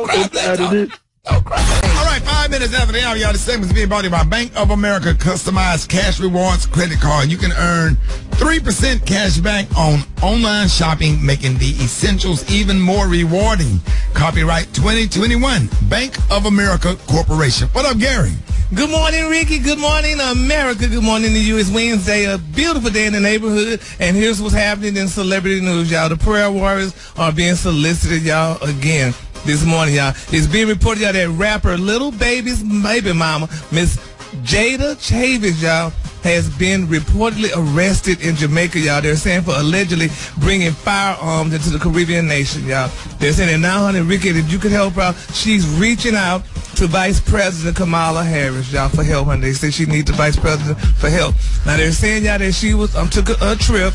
cry, Black Tony. Don't cry. All right, 5 minutes after the hour, y'all. This segment is being brought to you by Bank of America Customized Cash Rewards Credit Card. You can earn 3% cash back on online shopping, making the essentials even more rewarding. Copyright 2021, Bank of America Corporation. What up, Gary? Good morning, Ricky. Good morning, America. Good morning to you. It's Wednesday, a beautiful day in the neighborhood. And here's what's happening in celebrity news, y'all. The prayer warriors are being solicited, y'all, again this morning, y'all. It's being reported, y'all, that rapper Little Baby's baby mama, Miss Jada Chavis, y'all, has been reportedly arrested in Jamaica, y'all. They're saying for allegedly bringing firearms into the Caribbean nation, y'all. They're saying that now, honey, Ricky, if you could help her out, she's reaching out to Vice President Kamala Harris, y'all, for help, honey. They say she needs the Vice President for help. Now, they're saying, y'all, that she was took a trip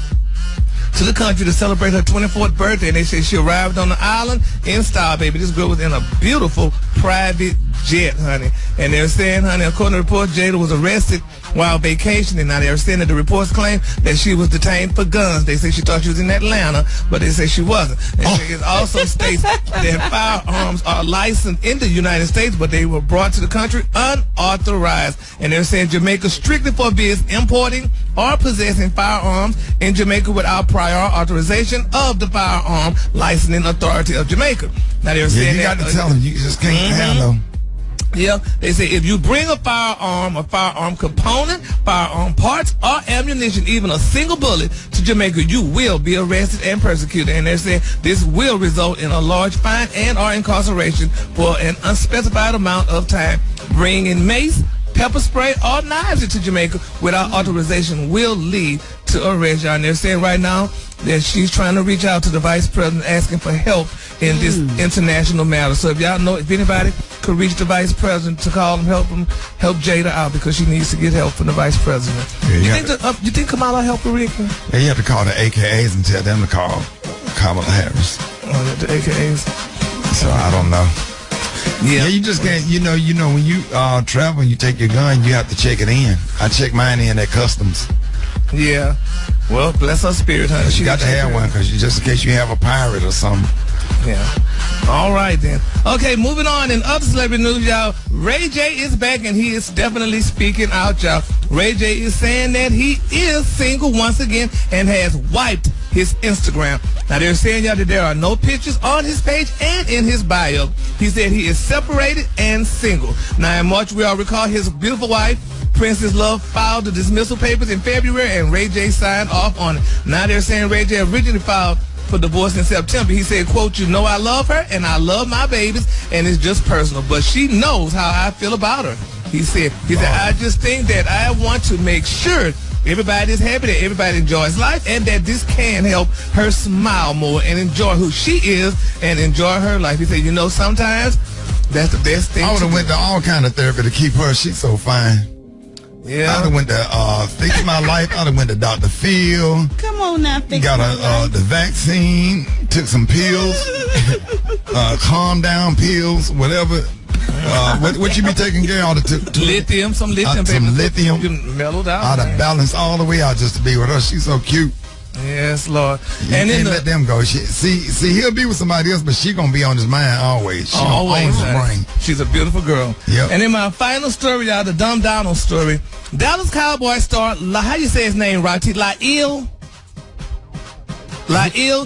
to the country to celebrate her 24th birthday. And they say she arrived on the island in style, baby. This girl was in a beautiful private jet, honey. And they're saying, honey, according to reports, Jada was arrested while vacationing. Now they're saying that the reports claim that she was detained for guns. They say she thought she was in Atlanta, but they say she wasn't. They say it also states that firearms are licensed in the United States, but they were brought to the country unauthorized. And they're saying Jamaica strictly forbids importing or possessing firearms in Jamaica without prior authorization of the firearm licensing authority of Jamaica. Now they're saying you got to tell them you just can't handle. Yeah, they say if you bring a firearm component, firearm parts, or ammunition, even a single bullet to Jamaica, you will be arrested and persecuted. And they're saying this will result in a large fine and or incarceration for an unspecified amount of time. Bringing mace, pepper spray, or knives into Jamaica without authorization will lead to arrest, y'all. And they're saying right now that she's trying to reach out to the vice president asking for help in this international matter. So if y'all know, if anybody could reach the vice president to call him, help Jada out, because she needs to get help from the vice president. Yeah, you think Kamala help her, Ricky? Yeah, you have to call the AKAs and tell them to call Kamala Harris. Oh, the AKAs. So I don't know. Yeah, you just can't. You know, when you travel and you take your gun, you have to check it in. I check mine in at customs. Yeah. Well, bless her spirit, honey. She got to have one, because just in case you have a pirate or something. Yeah. All right, then. Okay, moving on. In other celebrity news, y'all, Ray J is back, and he is definitely speaking out, y'all. Ray J is saying that he is single once again and has wiped his Instagram. Now, they're saying, y'all, that there are no pictures on his page and in his bio. He said he is separated and single. Now, in March, we all recall his beautiful wife, Princess Love, filed the dismissal papers in February, and Ray J signed off on it. Now they're saying Ray J originally filed for divorce in September. He said, quote, "You know I love her and I love my babies, and it's just personal, but she knows how I feel about her." He said, "I just think that I want to make sure everybody is happy, that everybody enjoys life, and that this can help her smile more and enjoy who she is and enjoy her life." He said, "You know, sometimes that's the best thing." I would have went to all kind of therapy to keep her. She's so fine. Yeah. I'd have went to Fix My Life. I'd have went to Dr. Phil. Come on now, Fix Got My Life. the vaccine. Took some pills. Calm down pills. Whatever. What you be taking care of? Lithium, some lithium, baby. Some lithium. You mellowed out. I'd have balanced all the way out just to be with her. She's so cute. Yes, Lord. You can't let them go. See, he'll be with somebody else, but she gonna be on his mind always. She always. brain. She's a beautiful girl. Yep. And in my final story, y'all, the Dumb Donald story, Dallas Cowboy star, how you say his name, Rati? La'el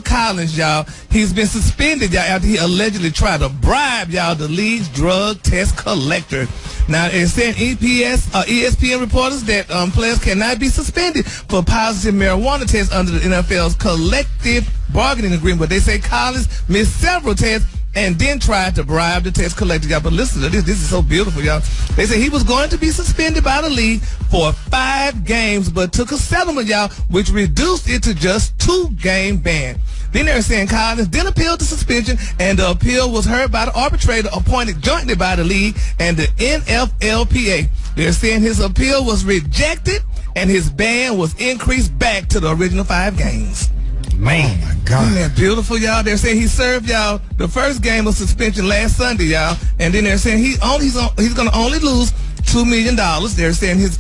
Collins, y'all. He's been suspended, y'all, after he allegedly tried to bribe, y'all, the league's drug test collector. Now, it's saying ESPN reporters that players cannot be suspended for positive marijuana tests under the NFL's collective bargaining agreement. But they say Collins missed several tests and then tried to bribe the test collector, y'all. But listen to this. This is so beautiful, y'all. They say he was going to be suspended by the league for 5 games, but took a settlement, y'all, which reduced it to just 2-game ban. Then they're saying Collins then appealed the suspension, and the appeal was heard by the arbitrator appointed jointly by the league and the NFLPA. They're saying his appeal was rejected, and his ban was increased back to the original 5 games. Man, oh my God. Isn't that beautiful, y'all? They're saying he served, y'all, the first game of suspension last Sunday, y'all. And then they're saying he's going to only lose $2 million. They're saying his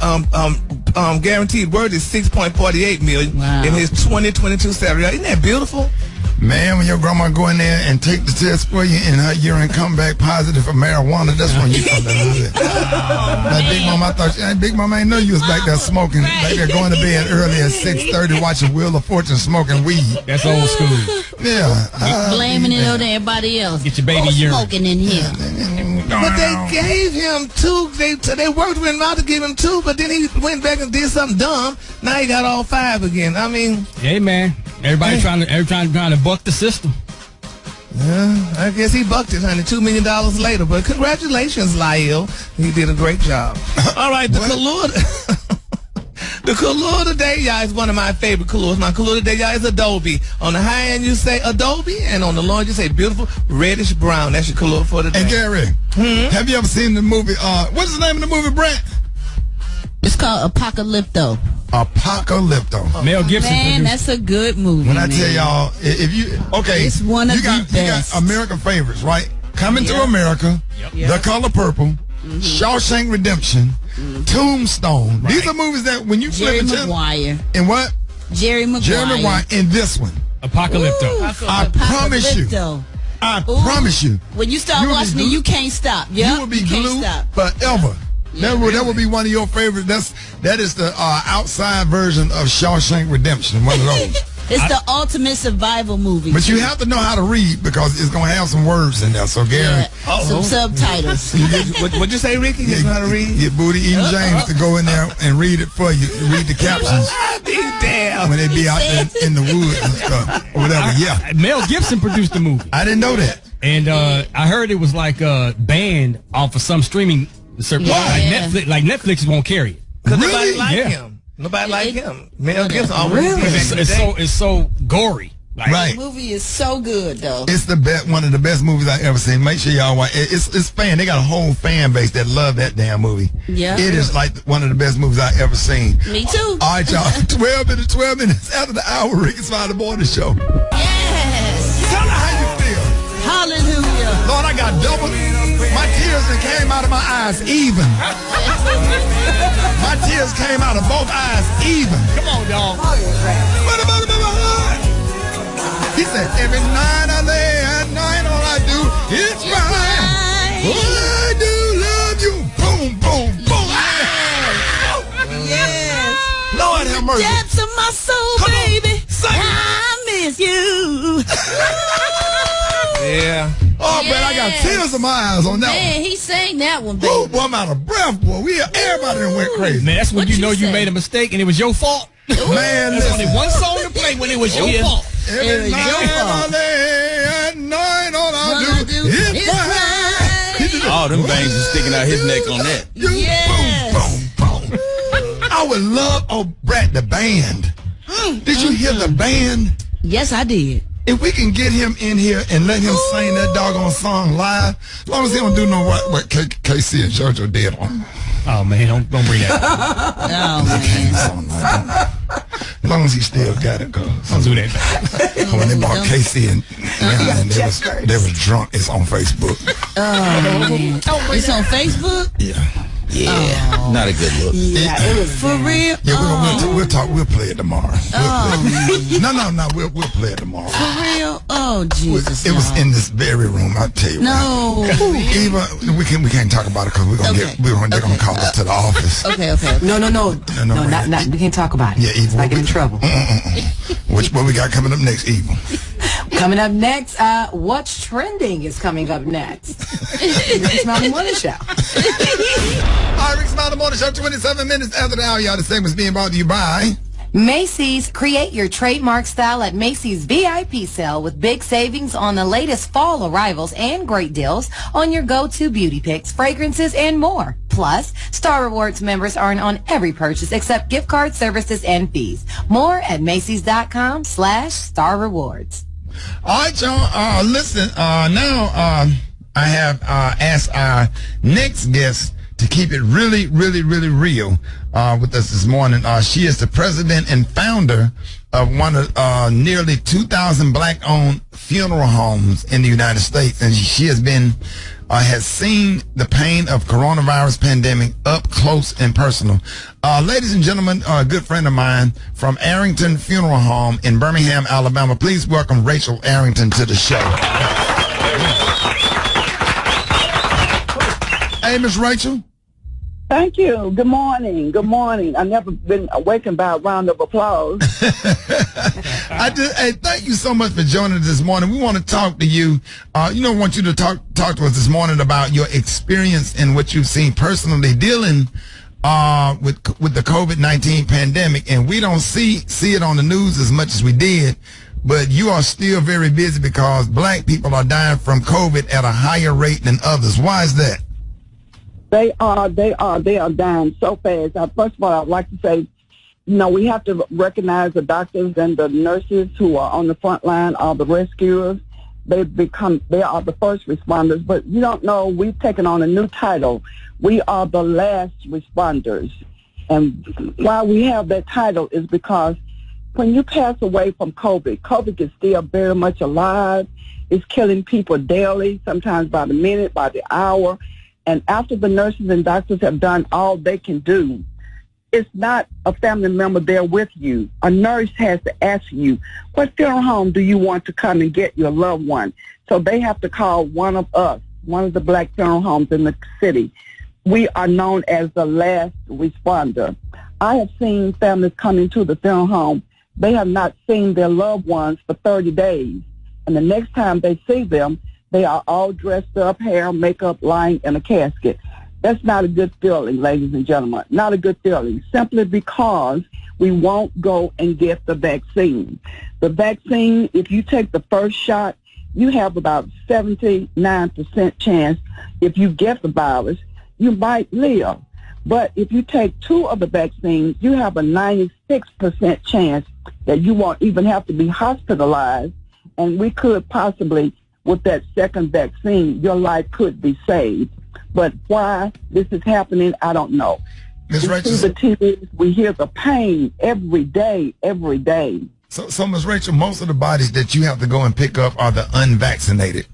guaranteed worth is $6.48 million in his 2022 salary. Isn't that beautiful? Man, when your grandma go in there and take the test for you and her urine come back positive for marijuana, that's when you come to lose it. Like Big Mama, Big Mama ain't know you was back there smoking, back there going to bed early at 6:30 watching Wheel of Fortune smoking weed. That's old school. Yeah. Blaming it on everybody else. Get your baby urine. Smoking in here. But they gave him 2. They worked with him out to give him 2, but then he went back and did something dumb. Now he got all 5 again. I mean, hey man, everybody trying to buck the system. Yeah, I guess he bucked it, honey. $2 million later. But congratulations, La'el. He did a great job. All right, the Kahlua. The Kahlua today, y'all, is one of my favorite Kahluas. My Kahlua today, y'all, is Adobe. On the high end, you say Adobe, and on the low end, you say beautiful reddish brown. That's your Kahlua for today. Hey, Gary, have you ever seen the movie, what's the name of the movie, Brent? It's called Apocalypto. Apocalypto. Mel Gibson. Man, that's a good movie. When I tell y'all, if you it's one of you got American favorites, right? Coming to America, The Color Purple, Shawshank Redemption, Tombstone. Right. These are movies that when you Jerry flip into Maguire. And what? Jerry Maguire. And this one. Apocalypto. I promise you. I promise you. When you start watching it, you can't stop. Yep, you will be glued forever. That will be one of your favorites. That is the outside version of Shawshank Redemption. One of those. It's the ultimate survival movie. But you have to know how to read because it's going to have some words in there. So, Gary. Some subtitles. What'd you say, Ricky? You know how to read? Get Booty Eating James to go in there and read it for you. Read the captions. Damn. When they be out there in the woods and stuff. Or whatever, Mel Gibson produced the movie. I didn't know that. And I heard it was like banned off of some streaming service. Like Netflix won't carry it. Because nobody like him. Nobody like him. Mel Gibson always it's so gory. Right. The movie is so good though. It's the best, one of the best movies I've ever seen. Make sure y'all watch it. It's fan. They got a whole fan base that love that damn movie. Yeah. It is like one of the best movies I've ever seen. Me too. All right, y'all. 12 minutes after the hour, Rickey Smiley Morning Show. Yes. Tell her how you feel. Hallelujah. Lord, I got double. My tears that came out of my eyes even. My tears came out of both eyes even. Come on, y'all. He said, every night I lay at night, all I do is cry. Oh, I do love you. Boom, boom, boom. Yes. Lord have mercy. Depths of my soul, baby. I miss you. Yeah. Oh, man, I got tears in my eyes on that one. Man, he sang that one, baby. Oh, boy, I'm out of breath, boy. Everybody done went crazy. Man, that's when you know you made a mistake and it was your fault. Man, there's only one song to play when it was your fault. Every night I lay at night, all I do is cry. All them bangs are sticking out his neck on that. Yes. Boom, boom, boom. I would love, Brett, the band. Did you hear the band? Yes, I did. If we can get him in here and let him sing that doggone song live, as long as he don't do no what KC and JoJo did on. Oh man, don't bring that. As long as he still got it, cause don't do that. When they bought KC and they was drunk, it's on Facebook. It's on Facebook? Yeah, not a good look. Yeah, it was for real. Yeah, we'll talk. We'll play it tomorrow. No, we'll play it tomorrow. For real? Oh Jesus! It was in this very room. I'll tell you. No. Eva, we can't talk about it because they're gonna call us to the office. Okay. No, not we can't talk about it. Yeah, Eva. I get in trouble. What we got coming up next, Eva? Coming up next, what's trending is coming up next. Rickey Smiley Morning Show. All right, Rickey Smiley Morning Show, 27 minutes after the hour. Y'all, the segment's being brought to you by Macy's. Create your trademark style at Macy's VIP sale with big savings on the latest fall arrivals and great deals on your go-to beauty picks, fragrances, and more. Plus, Star Rewards members earn on every purchase except gift card services and fees. More at Macy's.com/Star Rewards. All right, y'all. Listen, now I have asked our next guest to keep it really, really, really real with us this morning. She is the president and founder of one of nearly 2,000 black-owned funeral homes in the United States, and she has seen the pain of coronavirus pandemic up close and personal. Ladies and gentlemen, a good friend of mine from Arrington Funeral Home in Birmingham, Alabama. Please welcome Rachel Arrington to the show. Hey, Miss Rachel. Thank you. Good morning. Good morning. I've never been awakened by a round of applause. Hey, thank you so much for joining us this morning. We want to talk to you. Want you to talk to us this morning about your experience and what you've seen personally dealing with the COVID-19 pandemic. And we don't see it on the news as much as we did, but you are still very busy because black people are dying from COVID at a higher rate than others. Why is that? They are dying so fast. First of all, I'd like to say, we have to recognize the doctors and the nurses who are on the front line, all the rescuers. They are the first responders, but you don't know, we've taken on a new title. We are the last responders. And why we have that title is because when you pass away from COVID, COVID is still very much alive. It's killing people daily, sometimes by the minute, by the hour. And after the nurses and doctors have done all they can do, it's not a family member there with you. A nurse has to ask you, what funeral home do you want to come and get your loved one? So they have to call one of us, one of the black funeral homes in the city. We are known as the last responder. I have seen families come into the funeral home. They have not seen their loved ones for 30 days. And the next time they see them, they are all dressed up, hair, makeup, lying in a casket. That's not a good feeling, ladies and gentlemen. Not a good feeling, simply because we won't go and get the vaccine. The vaccine, if you take the first shot, you have about 79% chance if you get the virus, you might live. But if you take 2 of the vaccines, you have a 96% chance that you won't even have to be hospitalized, and we could possibly, with that second vaccine, your life could be saved. But why this is happening, I don't know. Ms. Rachel, we see the TV, we hear the pain every day. So Ms. Rachel, most of the bodies that you have to go and pick up are the unvaccinated.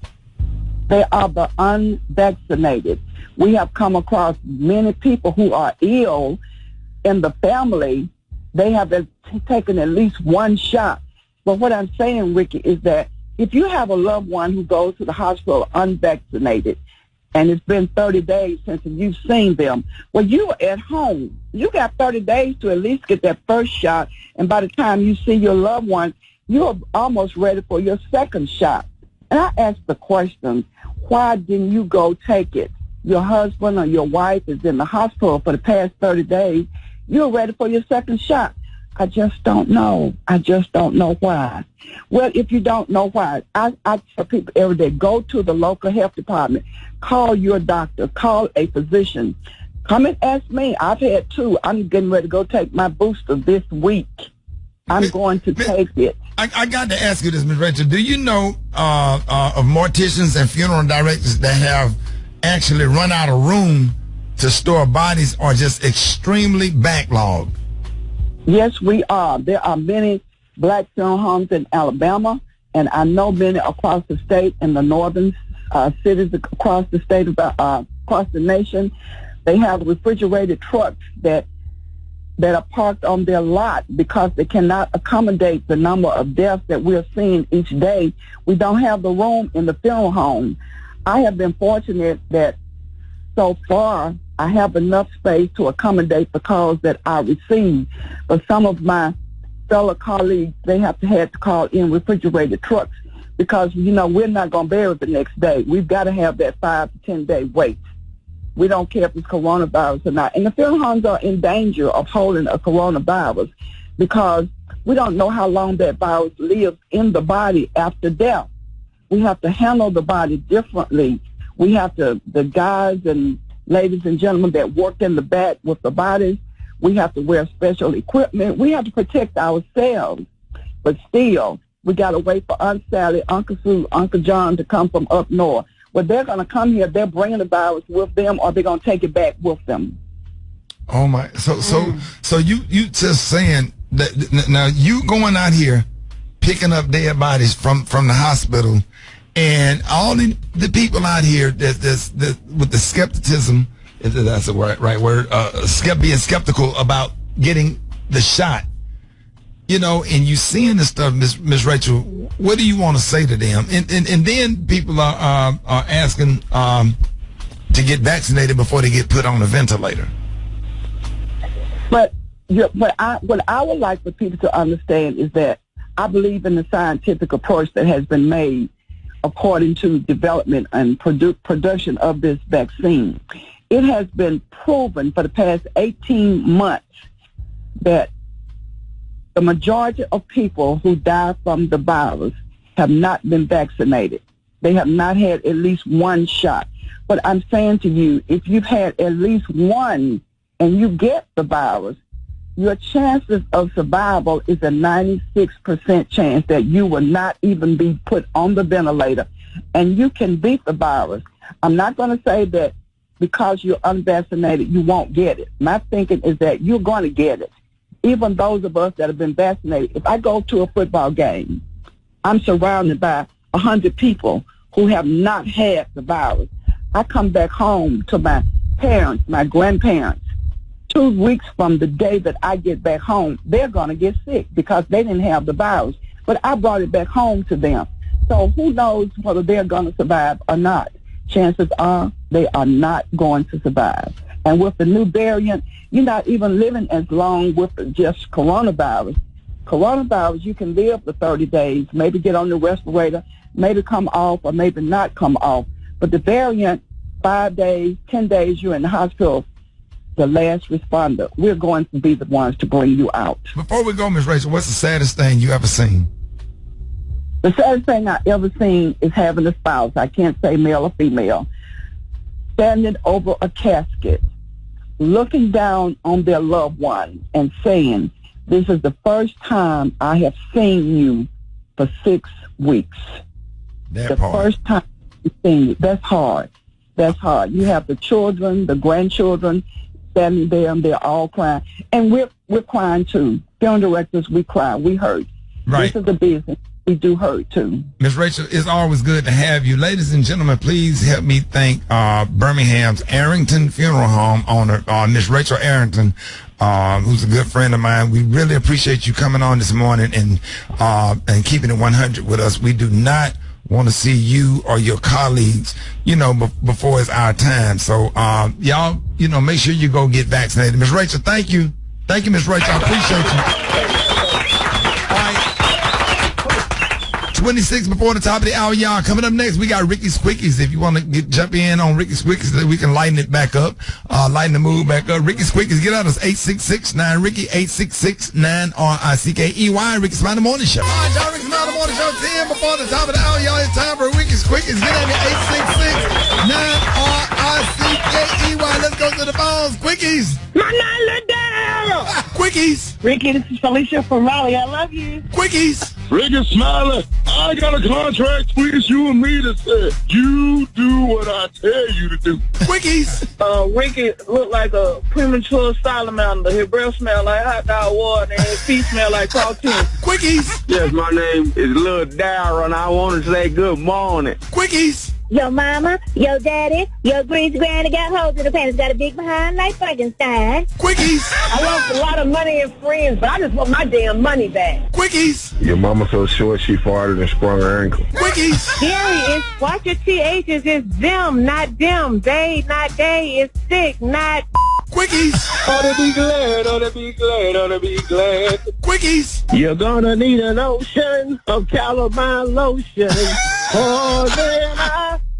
They are the unvaccinated. We have come across many people who are ill in the family. They have taken at least 1 shot. But what I'm saying, Ricky, is that if you have a loved one who goes to the hospital unvaccinated, and it's been 30 days since you've seen them, well, you are at home. You got 30 days to at least get that first shot, and by the time you see your loved one, you're almost ready for your second shot. And I ask the question, why didn't you go take it? Your husband or your wife is in the hospital for the past 30 days. You're ready for your second shot. I just don't know. I just don't know why. Well, if you don't know why, I tell people every day, go to the local health department, call your doctor, call a physician. Come and ask me. I've had 2. I'm getting ready to go take my booster this week. I'm going to take it. I got to ask you this, Ms. Rachel. Do you know of morticians and funeral directors that have actually run out of room to store bodies or just extremely backlogged? Yes, we are. There are many black funeral homes in Alabama, and I know many across the state in the northern cities across the state, across the nation. They have refrigerated trucks that are parked on their lot because they cannot accommodate the number of deaths that we're seeing each day. We don't have the room in the funeral home. I have been fortunate that so far I have enough space to accommodate the calls that I receive. But some of my fellow colleagues, they have to call in refrigerated trucks because, we're not going to bury it the next day. We've got to have that 5 to 10 day wait. We don't care if it's coronavirus or not. And the funeral homes are in danger of holding a coronavirus because we don't know how long that virus lives in the body after death. We have to handle the body differently. We have to, the guys and ladies and gentlemen that work in the back with the bodies, we have to wear special equipment. We have to protect ourselves. But still, we got to wait for Aunt Sally, Uncle Sue, Uncle John to come from up north. Well, they're going to come here. They're bringing the virus with them, or they're going to take it back with them. Oh my! So you just saying that now you going out here picking up dead bodies from the hospital, and all the people out here that with the skepticism, if that's the right word, being skeptical about getting the shot. And you seeing this stuff, Miss Rachel, what do you want to say to them? And then people are asking to get vaccinated before they get put on a ventilator. But what I would like for people to understand is that I believe in the scientific approach that has been made according to development and production of this vaccine. It has been proven for the past 18 months that the majority of people who die from the virus have not been vaccinated. They have not had at least 1 shot. But I'm saying to you, if you've had at least 1 and you get the virus, your chances of survival is a 96% chance that you will not even be put on the ventilator, and you can beat the virus. I'm not going to say that because you're unvaccinated, you won't get it. My thinking is that you're going to get it. Even those of us that have been vaccinated, if I go to a football game, I'm surrounded by 100 people who have not had the virus. I come back home to my parents, my grandparents. 2 weeks from the day that I get back home, they're going to get sick because they didn't have the virus. But I brought it back home to them. So who knows whether they're going to survive or not. Chances are they are not going to survive. And with the new variant, you're not even living as long with just coronavirus. Coronavirus, you can live for 30 days, maybe get on the respirator, maybe come off or maybe not come off. But the variant, 5 days, 10 days, you're in the hospital, the last responder. We're going to be the ones to bring you out. Before we go, Miss Rachel, what's the saddest thing you ever seen? The saddest thing I ever seen is having a spouse, I can't say male or female, standing over a casket, looking down on their loved one and saying, this is the first time I have seen you for 6 weeks. First time I've seen you. That's hard. That's hard. You have the children, the grandchildren standing there, and they're all crying. And we're crying too. Film directors, we cry. We hurt. Right. This is the business. We do hurt too. Miss Rachel, it's always good to have you. Ladies and gentlemen, please help me thank Birmingham's Arrington Funeral Home owner, Miss Rachel Arrington, who's a good friend of mine. We really appreciate you coming on this morning and keeping it 100 with us. We do not want to see you or your colleagues, before it's our time. So, y'all, make sure you go get vaccinated. Miss Rachel, thank you. Thank you, Miss Rachel. I appreciate you. 26 before the top of the hour, y'all. Coming up next, we got Rickey's Quickies. If you want to jump in on Rickey's Quickies, we can lighten it back up, lighten the mood back up. Rickey's Quickies, get out of us, 866-9-RICKEY, 866-9-RICKEY, Rickey Smiley Morning Show. All right, y'all, Rickey Smiley Morning Show, 10 before the top of the hour, y'all. It's time for Rickey's Quickies. Get out of here, 866-9-RICKEY. Let's go to the phones. Quickies. My name is Dale. Quickies. Ricky, this is Felicia from Raleigh. I love you. Quickies. Rickey Smiley, I got a contract between you and me that says you do what I tell you to do. Quickies. Ricky looked like a premature salamander. His breath smelled like hot dog water and his feet smelled like cartoon. Quickies. Yes, my name is Lil Darryl, and I want to say good morning. Quickies. Your mama, your daddy, your great granny got holes in the pants, got a big behind like Frankenstein. Quickies. I lost a lot of money and friends, but I just want my damn money back. Quickies. Your mama so short she farted and sprung her ankle. Quickies. Gary, watch your THs. It's them, not them. They, not they. It's sick, not... Quickies. Oh, to be glad, oh, to be glad, oh, to be glad. Quickies. You're gonna need an ocean of calamine lotion. Oh, then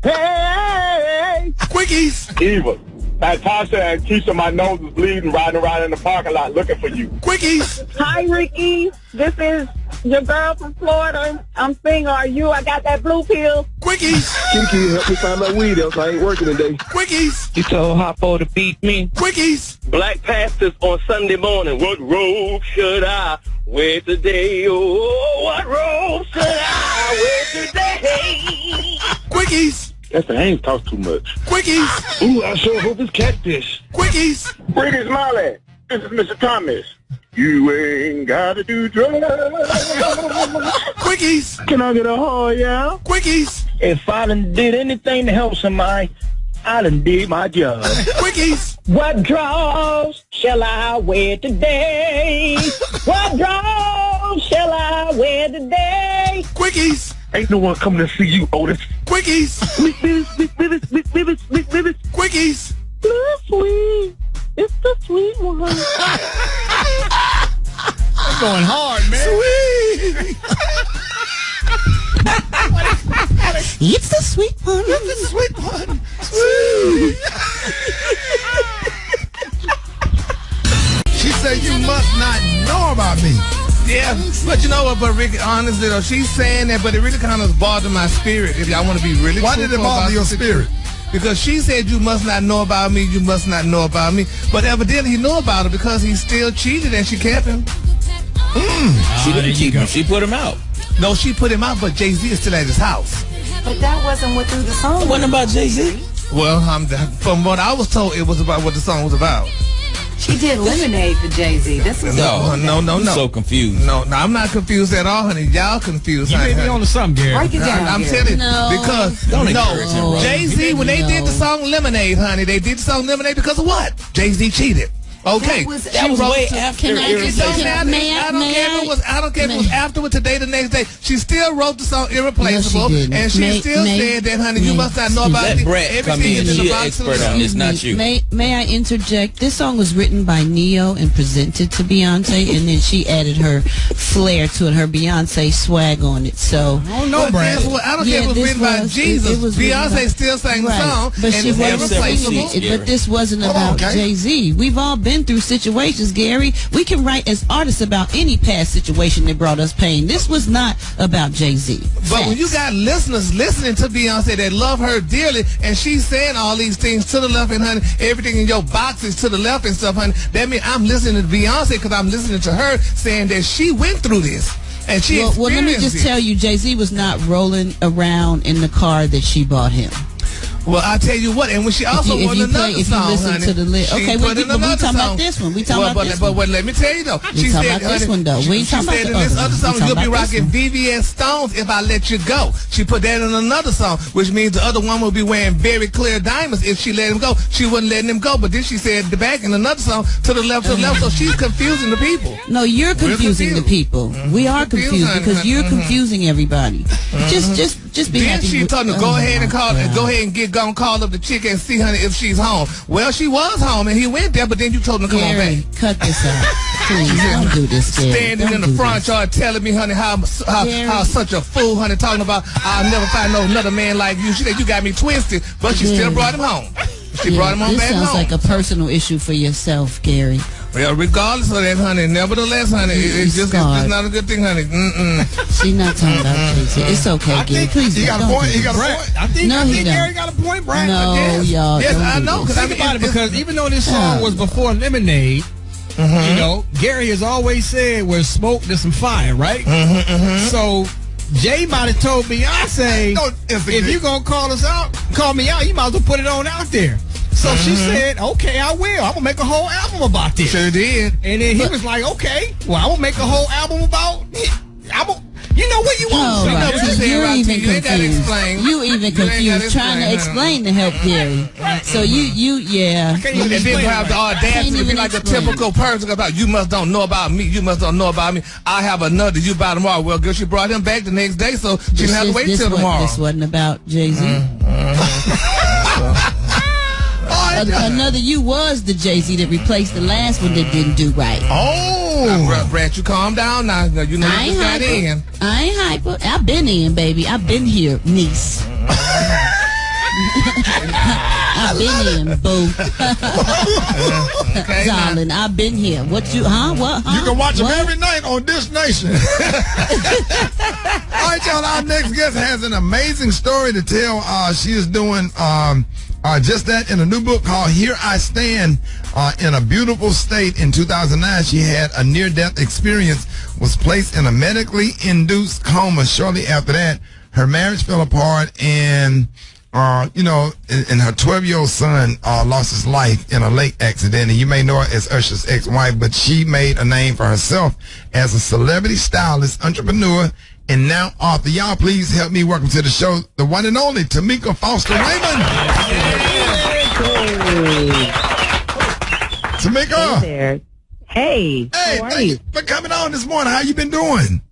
hey. Quickies. Eva, Natasha and Keisha, my nose is bleeding, riding around in the parking lot looking for you. Quickies. Hi, Ricky. This is your girl from Florida. I'm single. Are you? I got that blue pill. Quickies. Kiki, help me find my weed else. I ain't working today. Quickies. You told Hoppo to beat me. Quickies. Black pastors on Sunday morning. What robe should I wear today? Oh, what robe should I wear today? Quickies. That's the ain't talk too much. Quickies. Ooh, I sure hope it's catfish. Quickies. Rickey Smiley, this is Mr. Thomas. You ain't gotta do drugs. Quickies. Can I get a hard yeah? Quickies. If I done did anything to help somebody, I done did my job. Quickies. What drawers shall I wear today? What drawers shall I wear today? Quickies. Ain't no one coming to see you, Otis. Quickies. Quickies. The sweet. It's the sweet one. I'm going hard, man. Sweet. It's the sweet one. It's the sweet one. Sweet. She said you must not know about me. Yeah, but you know what, but Ricky, honestly though, she's saying that, but it really kind of bothered my spirit, if y'all want to be really Why did it bother your spirit? Because she said you must not know about me, you must not know about me, but evidently he knew about her because he still cheated and she kept him. She didn't keep him, she put him out. No, she put him out, but Jay-Z is still at his house. But that wasn't what through the song. It wasn't about Jay-Z. Well, from what I was told, it was about what the song was about. She did Lemonade for Jay-Z. This was No. I'm so confused. No, I'm not confused at all, honey. Y'all confused. You may be on to something, Gary. Break it down, I'm Gary. telling you, No. because Don't encourage him, bro. Jay-Z, when they did the song Lemonade, honey, they did the song Lemonade because of what? Jay-Z cheated. Okay, That was way after Can I just- Irreplaceable. can- may I- I don't care if it was afterward, today, the next day. She still wrote the song Irreplaceable, No, she didn't. and she still said that, honey, you must not know about Let Brett come everything in. in the She an box. expert on this, not you. May I interject? This song was written by Neo and presented to Beyonce, and then she added her flair to it, her Beyonce swag on it. So I don't know, Brad. I don't care if it was written by Jesus. Beyonce still sang the song, but and she it's wasn't irreplaceable. singing it. But this wasn't about Jay-Z. We've all been through situations, Gary. We can write as artists about any past situation that brought us pain. This was not about Jay-Z. But when you got listeners listening to Beyonce that love her dearly, and she's saying all these things to the left, and honey, everything in your box is to the left and stuff, honey, that means I'm listening to Beyonce because I'm listening to her saying that she went through this. And she well, let me just tell you, Jay-Z was not rolling around in the car that she bought him. Well, I tell you what, and when she also won another song, listen honey, to the list. Okay, we talking about this one. We talking about this one. But let me tell you though, she said, about this one though. We ain't talking about in this other song, you'll be rocking VVS Stones if I let you go. She put that in another song, which means the other one will be wearing very clear diamonds if she let him go. She wasn't letting him go, but then she said the back in another song to the left, so she's confusing the people. No, you're confusing the people. We are confused because you're confusing everybody. Just be happy. Then she told him to go ahead and call up the chick and see, honey, if she's home. Well, she was home, and he went there, but then you told him to come on back. Cut this out. Please, don't do this, Gary. Standing in the front yard telling me, honey, how such a fool, honey, talking about I'll never find another man like you. She said, you got me twisted, but she still brought him home. She brought him on back home. This sounds like a personal issue for yourself, Gary. Well, regardless of that, honey, nevertheless, honey, it's not a good thing, honey. She's not talking about Jay-Z. It's okay, Gary. Please, he got a point. He got a point. I think Gary got a point, Brad. No, y'all. Yes, I know. Think about it, because even though this song was before Lemonade, you know, Gary has always said, where smoke, there's some fire, right? So Jay might have told Beyonce, if you gonna call me out, you might as well put it on out there. So she said, okay, I will. I'm going to make a whole album about this. Sure did. And then he was like, okay, well, I'm going to make a whole album about you know what you want. No, right. You're even confused. You even confused trying to explain to help Gary. So yeah. And then have the audacity to be like a typical person about, you must don't know about me. You must don't know about me. I have another you by tomorrow. Well, girl, she brought him back the next day, so she didn't have to wait till tomorrow. This wasn't about Jay-Z. Another you was the Jay-Z that replaced the last one that didn't do right. Oh, Brad, you calm down now. You know you just got in. I ain't hyper. I've been in, baby. I've been here, niece. I've been in, boo. Okay, darling, I've been here. What? You can watch them every night on This Nation. All right, y'all. Our next guest has an amazing story to tell. She is doing just that in a new book called Here I Stand. In a beautiful state in 2009, she had a near-death experience, was placed in a medically induced coma. Shortly after that, her marriage fell apart, and and her 12-year-old son lost his life in a lake accident. And you may know her as Usher's ex-wife, but she made a name for herself as a celebrity stylist, entrepreneur, and now author. Y'all please help me welcome to the show the one and only Tamika Foster Raymond. Tamika. Hey there. Hey. How are you? For coming on this morning. How you been doing?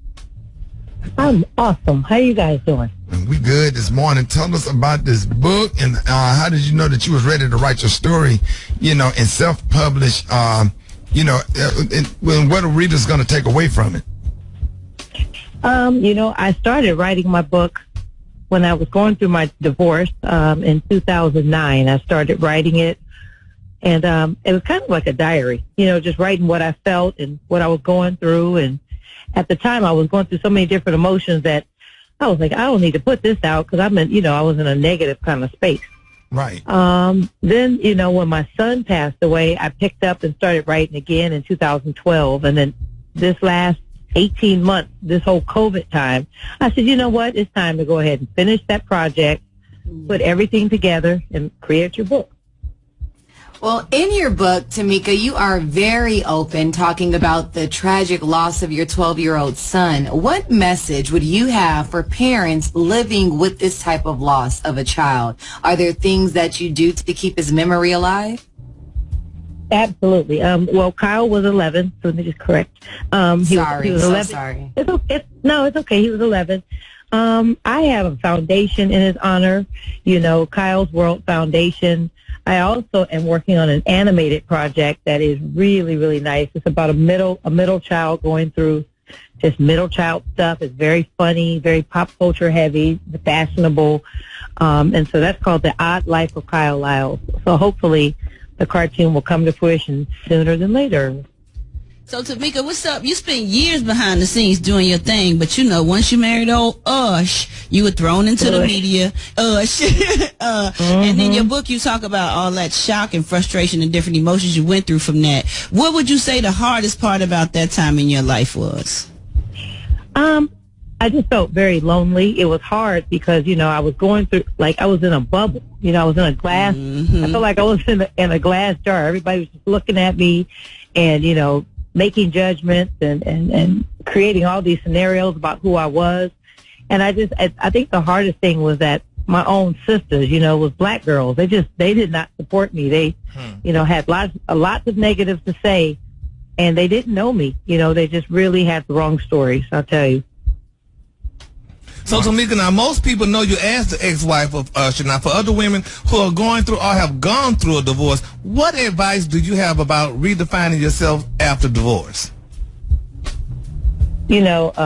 I'm awesome. How you guys doing? We good this morning. Tell us about this book, and how did you know that you was ready to write your story, and self-publish, and what a reader's going to take away from it? I started writing my book when I was going through my divorce in 2009. I started writing it, and it was kind of like a diary, just writing what I felt and what I was going through. And at the time, I was going through so many different emotions that I was like, I don't need to put this out because I was in a negative kind of space. Right. Then, when my son passed away, I picked up and started writing again in 2012. And then this last 18 months, this whole COVID time, I said, you know what? It's time to go ahead and finish that project, put everything together and create your book. Well, in your book, Tamika, you are very open talking about the tragic loss of your 12-year-old son. What message would you have for parents living with this type of loss of a child? Are there things that you do to keep his memory alive? Absolutely. Well, Kyle was 11, so let me just correct. He was 11. Sorry. It's okay. No, it's okay. He was 11. I have a foundation in his honor, Kyle's World Foundation. I also am working on an animated project that is really, really nice. It's about a middle child going through just middle child stuff. It's very funny, very pop culture heavy, fashionable. And so that's called The Odd Life of Kyle Lyles. So hopefully the cartoon will come to fruition sooner than later. So, Tamika, what's up? You spent years behind the scenes doing your thing, but once you married old Ush, you were thrown into the media. Ush. And in your book, you talk about all that shock and frustration and different emotions you went through from that. What would you say the hardest part about that time in your life was? I just felt very lonely. It was hard because, I was going through, I was in a bubble. I was in a glass. I felt like I was in a glass jar. Everybody was just looking at me and, making judgments and creating all these scenarios about who I was. And I think the hardest thing was that my own sisters, was black girls. They did not support me. They, had lots of negatives to say, and they didn't know me. They just really had the wrong stories, I'll tell you. So, Tamika, now most people know you as the ex-wife of Usher. Now, for other women who are going through or have gone through a divorce, what advice do you have about redefining yourself after divorce? That's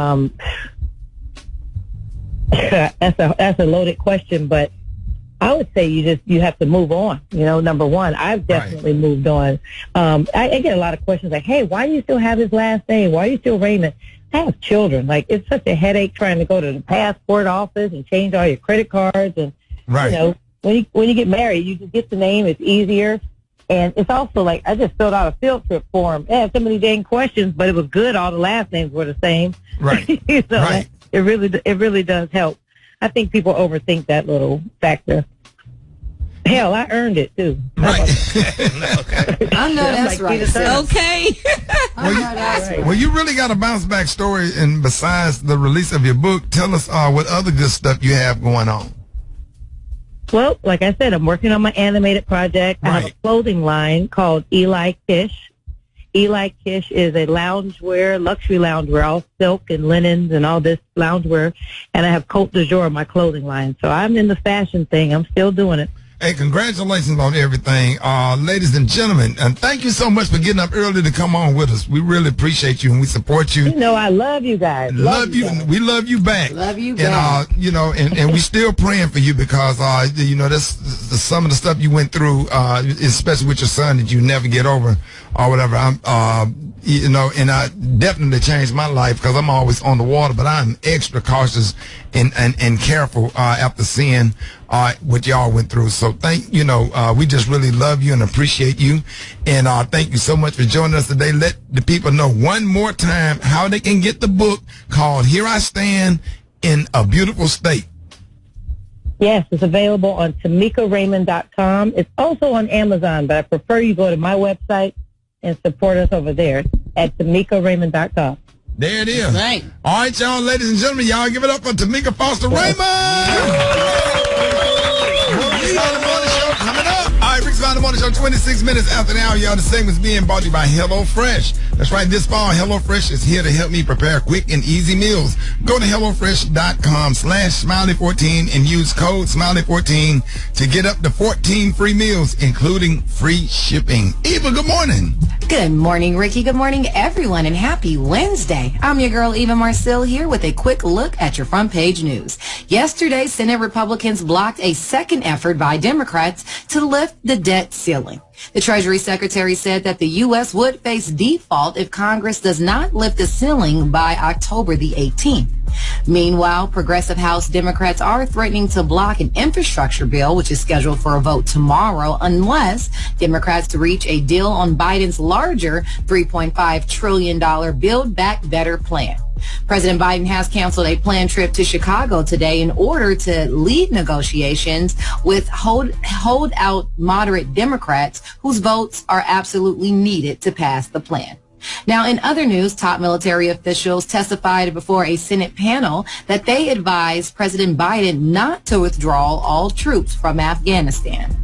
a loaded question, but I would say you have to move on. Number one, I've definitely moved on. I get a lot of questions like, hey, why do you still have his last name? Why are you still Raymond? I have children. It's such a headache trying to go to the passport office and change all your credit cards. And, when you get married, you just get the name. It's easier. And it's also I just filled out a field trip form. It had so many dang questions, but it was good. All the last names were the same. Right. It really does help. I think people overthink that little factor. Hell, I earned it too. Right. I know that's right. Okay. Well, you really got a bounce back story, and besides the release of your book, tell us what other good stuff you have going on. Well, like I said, I'm working on my animated project. I have a clothing line called Eli Kish. Eli Kish is a loungewear, luxury loungewear, all silk and linens and all this loungewear. And I have Cote de Jour, my clothing line. So I'm in the fashion thing. I'm still doing it. Hey, congratulations on everything. Ladies and gentlemen, and thank you so much for getting up early to come on with us. We really appreciate you and we support you. I love you guys. Love you. We love you back. Love you back. And, and we still praying for you because, that's some of the stuff you went through, especially with your son that you never get over or whatever. And I definitely changed my life because I'm always on the water, but I'm extra cautious and careful after seeing what y'all went through. So we just really love you and appreciate you. And thank you so much for joining us today. Let the people know one more time how they can get the book called Here I Stand in a Beautiful State. Yes, it's available on TamikaRaymond.com. It's also on Amazon, but I prefer you go to my website and support us over there at TamikaRaymond.com. There it is. Right. All right, y'all, ladies and gentlemen, y'all give it up for Tamika Foster Raymond. Coming up. All right, Rick's Smiley Morning Show, 26 minutes after the hour. Y'all, the segment's being brought to you by HelloFresh. That's right, this fall, HelloFresh is here to help me prepare quick and easy meals. Go to HelloFresh.com/Smiley14 and use code Smiley14 to get up to 14 free meals, including free shipping. Eva, good morning. Good morning, Ricky. Good morning, everyone, and happy Wednesday. I'm your girl, Eva Marcel, here with a quick look at your front page news. Yesterday, Senate Republicans blocked a second effort by Democrats to lift the debt ceiling. The Treasury Secretary said that the U.S. would face default if Congress does not lift the ceiling by October the 18th. Meanwhile, progressive House Democrats are threatening to block an infrastructure bill, which is scheduled for a vote tomorrow, unless Democrats reach a deal on Biden's larger $3.5 trillion Build Back Better plan. President Biden has canceled a planned trip to Chicago today in order to lead negotiations with holdout moderate Democrats whose votes are absolutely needed to pass the plan. Now, in other news, top military officials testified before a Senate panel that they advised President Biden not to withdraw all troops from Afghanistan.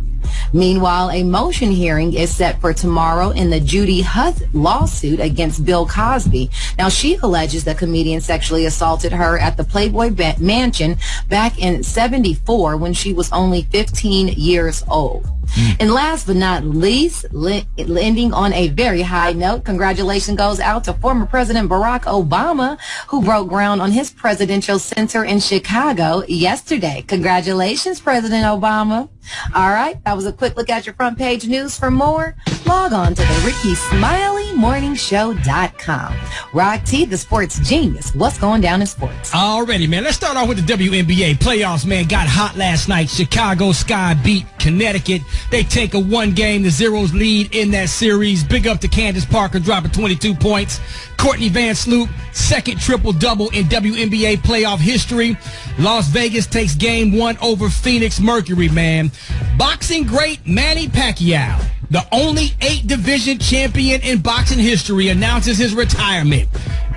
Meanwhile, a motion hearing is set for tomorrow in the Judy Huth lawsuit against Bill Cosby. Now, she alleges the comedian sexually assaulted her at the Playboy Mansion back in '74 when she was only 15 years old. And last but not least, ending on a very high note, congratulations goes out to former President Barack Obama, who broke ground on his presidential center in Chicago yesterday. Congratulations, President Obama. All right, that was a quick look at your front page news. For more, log on to the Rickey Smiley MorningShow.com. Rock T, the sports genius. What's going down in sports? Already, man. Let's start off with the WNBA playoffs, man. Got hot last night. Chicago Sky beat Connecticut. They take a 1-0 lead in that series. Big up to Candace Parker, dropping 22 points. Courtney Van Sloop, second triple-double in WNBA playoff history. Las Vegas takes game 1 over Phoenix Mercury, man. Boxing great Manny Pacquiao, the only 8-division champion in boxing history, announces his retirement.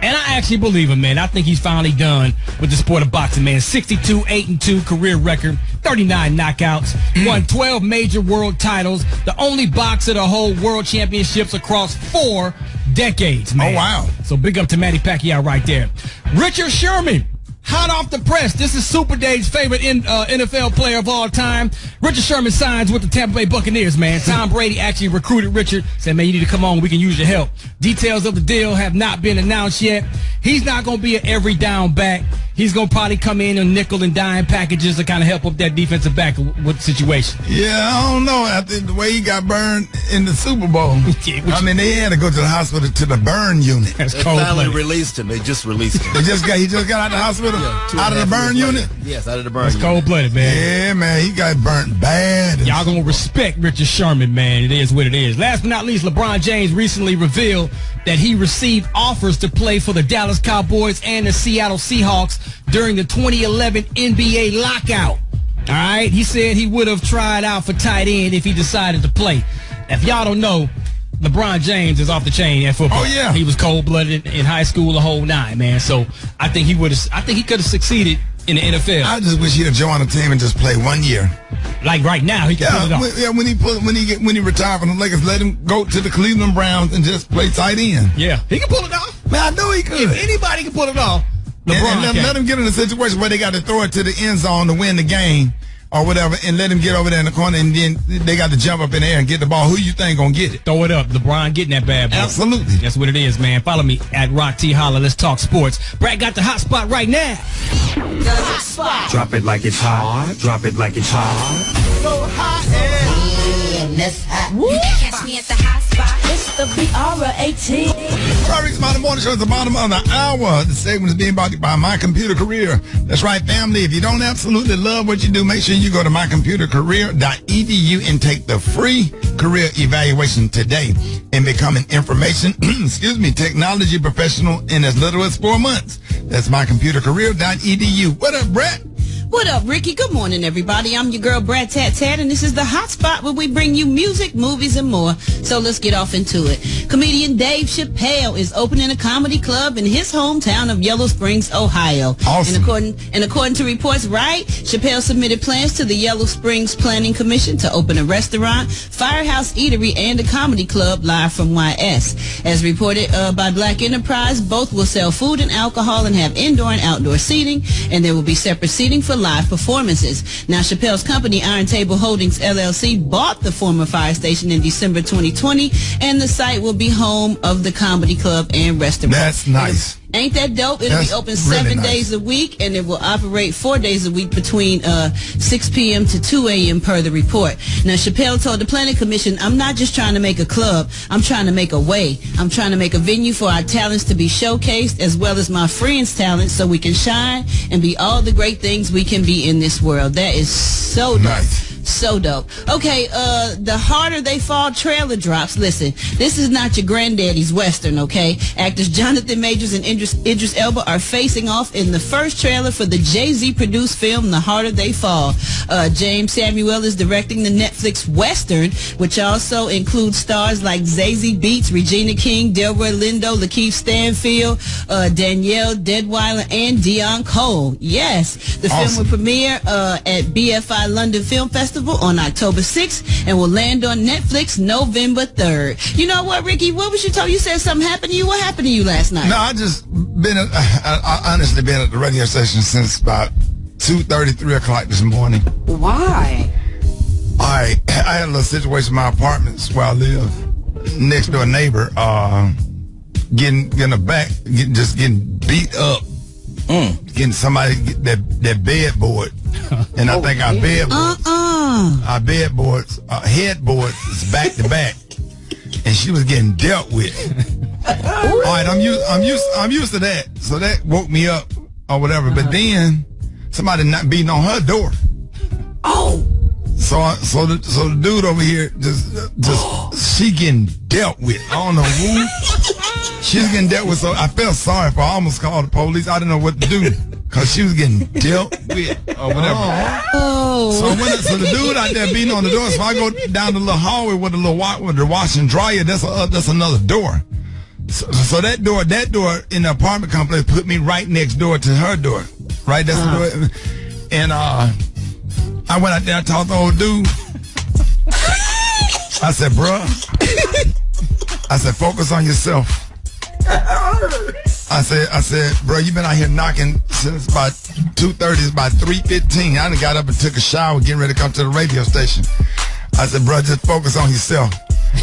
And I actually believe him, man. I think he's finally done with the sport of boxing, man. 62-8-2 career record, 39 knockouts, won 12 major world titles, the only boxer to hold world championships across 4 decades, man. Oh, wow. So big up to Manny Pacquiao right there. Richard Sherman, hot off the press. This is Super Dave's favorite NFL player of all time. Richard Sherman signs with the Tampa Bay Buccaneers, man. Tom Brady actually recruited Richard, said, man, you need to come on. We can use your help. Details of the deal have not been announced yet. He's not going to be an every down back. He's going to probably come in on nickel and dime packages to kind of help up that defensive back with the situation. Yeah, I don't know. After the way he got burned in the Super Bowl. I mean, they had to go to the hospital to the burn unit. They finally released him. They just released him. He just got out of the hospital? Out of the burn unit? Yes, out of the burn unit. It's cold-blooded, man. Yeah, man. He got burnt bad. Y'all going to respect Richard Sherman, man. It is what it is. Last but not least, LeBron James recently revealed that he received offers to play for the Dallas Cowboys and the Seattle Seahawks during the 2011 NBA lockout. All right? He said he would have tried out for tight end if he decided to play. If y'all don't know, LeBron James is off the chain at football. Oh, yeah. He was cold-blooded in high school the whole nine, man. So I think he could have succeeded in the NFL. I just wish he'd have joined the team and just play 1 year. Like right now, he can pull it off. When he retired from the Lakers, let him go to the Cleveland Browns and just play tight end. Yeah, he can pull it off. Man, I know he could. If anybody can pull it off, LeBron and let him get in a situation where they got to throw it to the end zone to win the game or whatever, and let him get over there in the corner, and then they got to jump up in the air and get the ball. Who you think gonna get it? Throw it up. LeBron getting that bad boy. Absolutely. That's what it is, man. Follow me at Rock T Holla. Let's talk sports. Brad got the hot spot right now. The hot spot. Drop it like it's hot. Drop it like it's hot. So hot and that's hot. You can catch me at the hot spot. It's the BR18. Frederick's Morning Show at the bottom of the hour. The segment is being brought to you by My Computer Career. That's right, family. If you don't absolutely love what you do, make sure you go to mycomputercareer.edu and take the free career evaluation today and become an information, technology professional in as little as 4 months. That's mycomputercareer.edu. What up, Brett? What up, Ricky? Good morning, everybody. I'm your girl, Brad Tat Tat, and this is the hot spot where we bring you music, movies, and more. So let's get off into it. Comedian Dave Chappelle is opening a comedy club in his hometown of Yellow Springs, Ohio. Awesome. And according to reports, Chappelle submitted plans to the Yellow Springs Planning Commission to open a restaurant, firehouse eatery, and a comedy club live from YS. As reported by Black Enterprise, both will sell food and alcohol and have indoor and outdoor seating, and there will be separate seating for live performances. Now, Chappelle's company, Iron Table Holdings LLC, bought the former fire station in December 2020, and the site will be home of the comedy club and restaurant. That's nice. Ain't that dope? It'll be open 7 days a week, and it will operate 4 days a week between 6 p.m. to 2 a.m. per the report. Now, Chappelle told the Planning Commission, I'm not just trying to make a club. I'm trying to make a way. I'm trying to make a venue for our talents to be showcased, as well as my friends' talents, so we can shine and be all the great things we can be in this world. That is so nice. So dope. Okay, the Harder They Fall trailer drops. Listen, this is not your granddaddy's Western, okay? Actors Jonathan Majors and Idris Elba are facing off in the first trailer for the Jay-Z produced film, The Harder They Fall. James Samuel is directing the Netflix Western, which also includes stars like Zazie Beetz, Regina King, Delroy Lindo, Lakeith Stanfield, Danielle Deadweiler, and Dion Cole. Yes, the film will premiere at BFI London Film Festival on October 6th and will land on Netflix November 3rd. You know what, Ricky? What was you told? You said something happened to you. What happened to you last night? No, I just been. I honestly been at the radio station since about 2:30, 3 o'clock this morning. Why? I had a little situation in my apartments where I live. Next door neighbor, getting beat up. Getting somebody that bedboard, and I think our bedboards, headboard is back to back, and she was getting dealt with. All right, I'm used to that, so that woke me up or whatever. But then somebody not beating on her door. Oh. So the dude over here just she getting dealt with. I don't know who. She's getting dealt with, so I felt sorry for her. I almost called the police. I didn't know what to do because she was getting dealt with or whatever. Oh. So the dude out there beating on the door. So I go down the little hallway with the wash and dryer. That's another door. So that door in the apartment complex put me right next door to her door. Right, that's the door. And I went out there. I talked to the old dude. I said, bruh. I said, focus on yourself. I said, bro, you been out here knocking since about 2:30. It's about 3:15. I done got up and took a shower, getting ready to come to the radio station. I said, bro, just focus on yourself.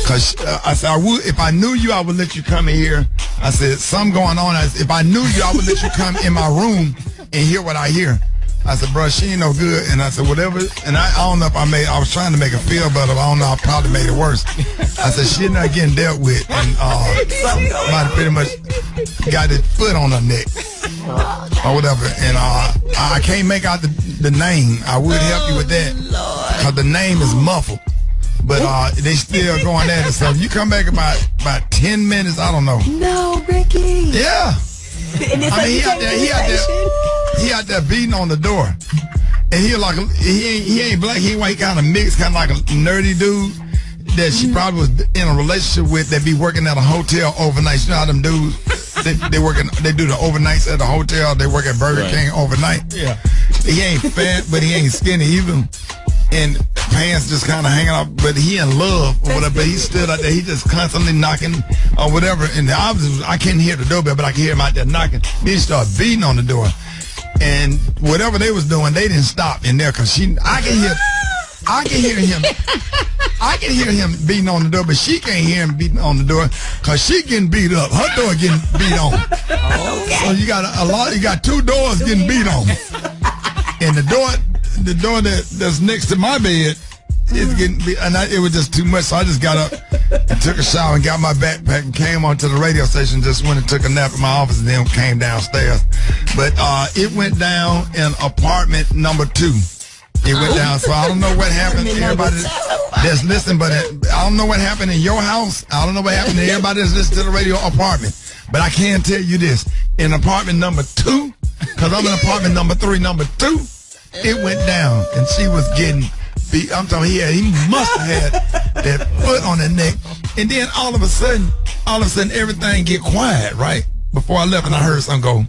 Cause I said, if I knew you, I would let you come in here. I said, something going on. If I knew you, I would let you come in my room and hear what I hear. I said, bro, she ain't no good. And I said, whatever. And I don't know if I was trying to make her feel better, but I don't know. I probably made it worse. I said, she's not getting dealt with. And somebody pretty much got his foot on her neck or whatever. And I can't make out the name. I would help you with that because the name is muffled. But they still going at it. So if you come back about 10 minutes, I don't know. No, Ricky. Yeah. I mean, he out there beating on the door, and he ain't black, he ain't white, kind of mixed, kind of like a nerdy dude that she probably was in a relationship with. That be working at a hotel overnight. You know how them dudes they do the overnights at the hotel. They work at Burger King overnight. Yeah, he ain't fat, but he ain't skinny either. And pants just kind of hanging out, but he in love or whatever. But he stood out there, he just constantly knocking or whatever. And I couldn't hear the doorbell, but I could hear him out there knocking. Then he started beating on the door, and whatever they was doing, they didn't stop in there because I can hear him beating on the door, but she can't hear him beating on the door because she getting beat up. Her door getting beat on. So you got two doors getting beat on, and the door that's next to my bed is getting beat, and it was just too much. So I just got up and took a shower and got my backpack and came onto the radio station. Just went and took a nap in my office and then came downstairs. But it went down in apartment number 2. It went down. So I don't know what happened to everybody that's listening, but I don't know what happened in your house. I don't know what happened to everybody that's listening to the radio apartment. But I can tell you this: in apartment number 2, because I'm in apartment number 3, number 2. It went down, and she was getting beat. I'm talking, he must have had that foot on her neck. And then all of a sudden, everything get quiet, right? Before I left, and I heard something go.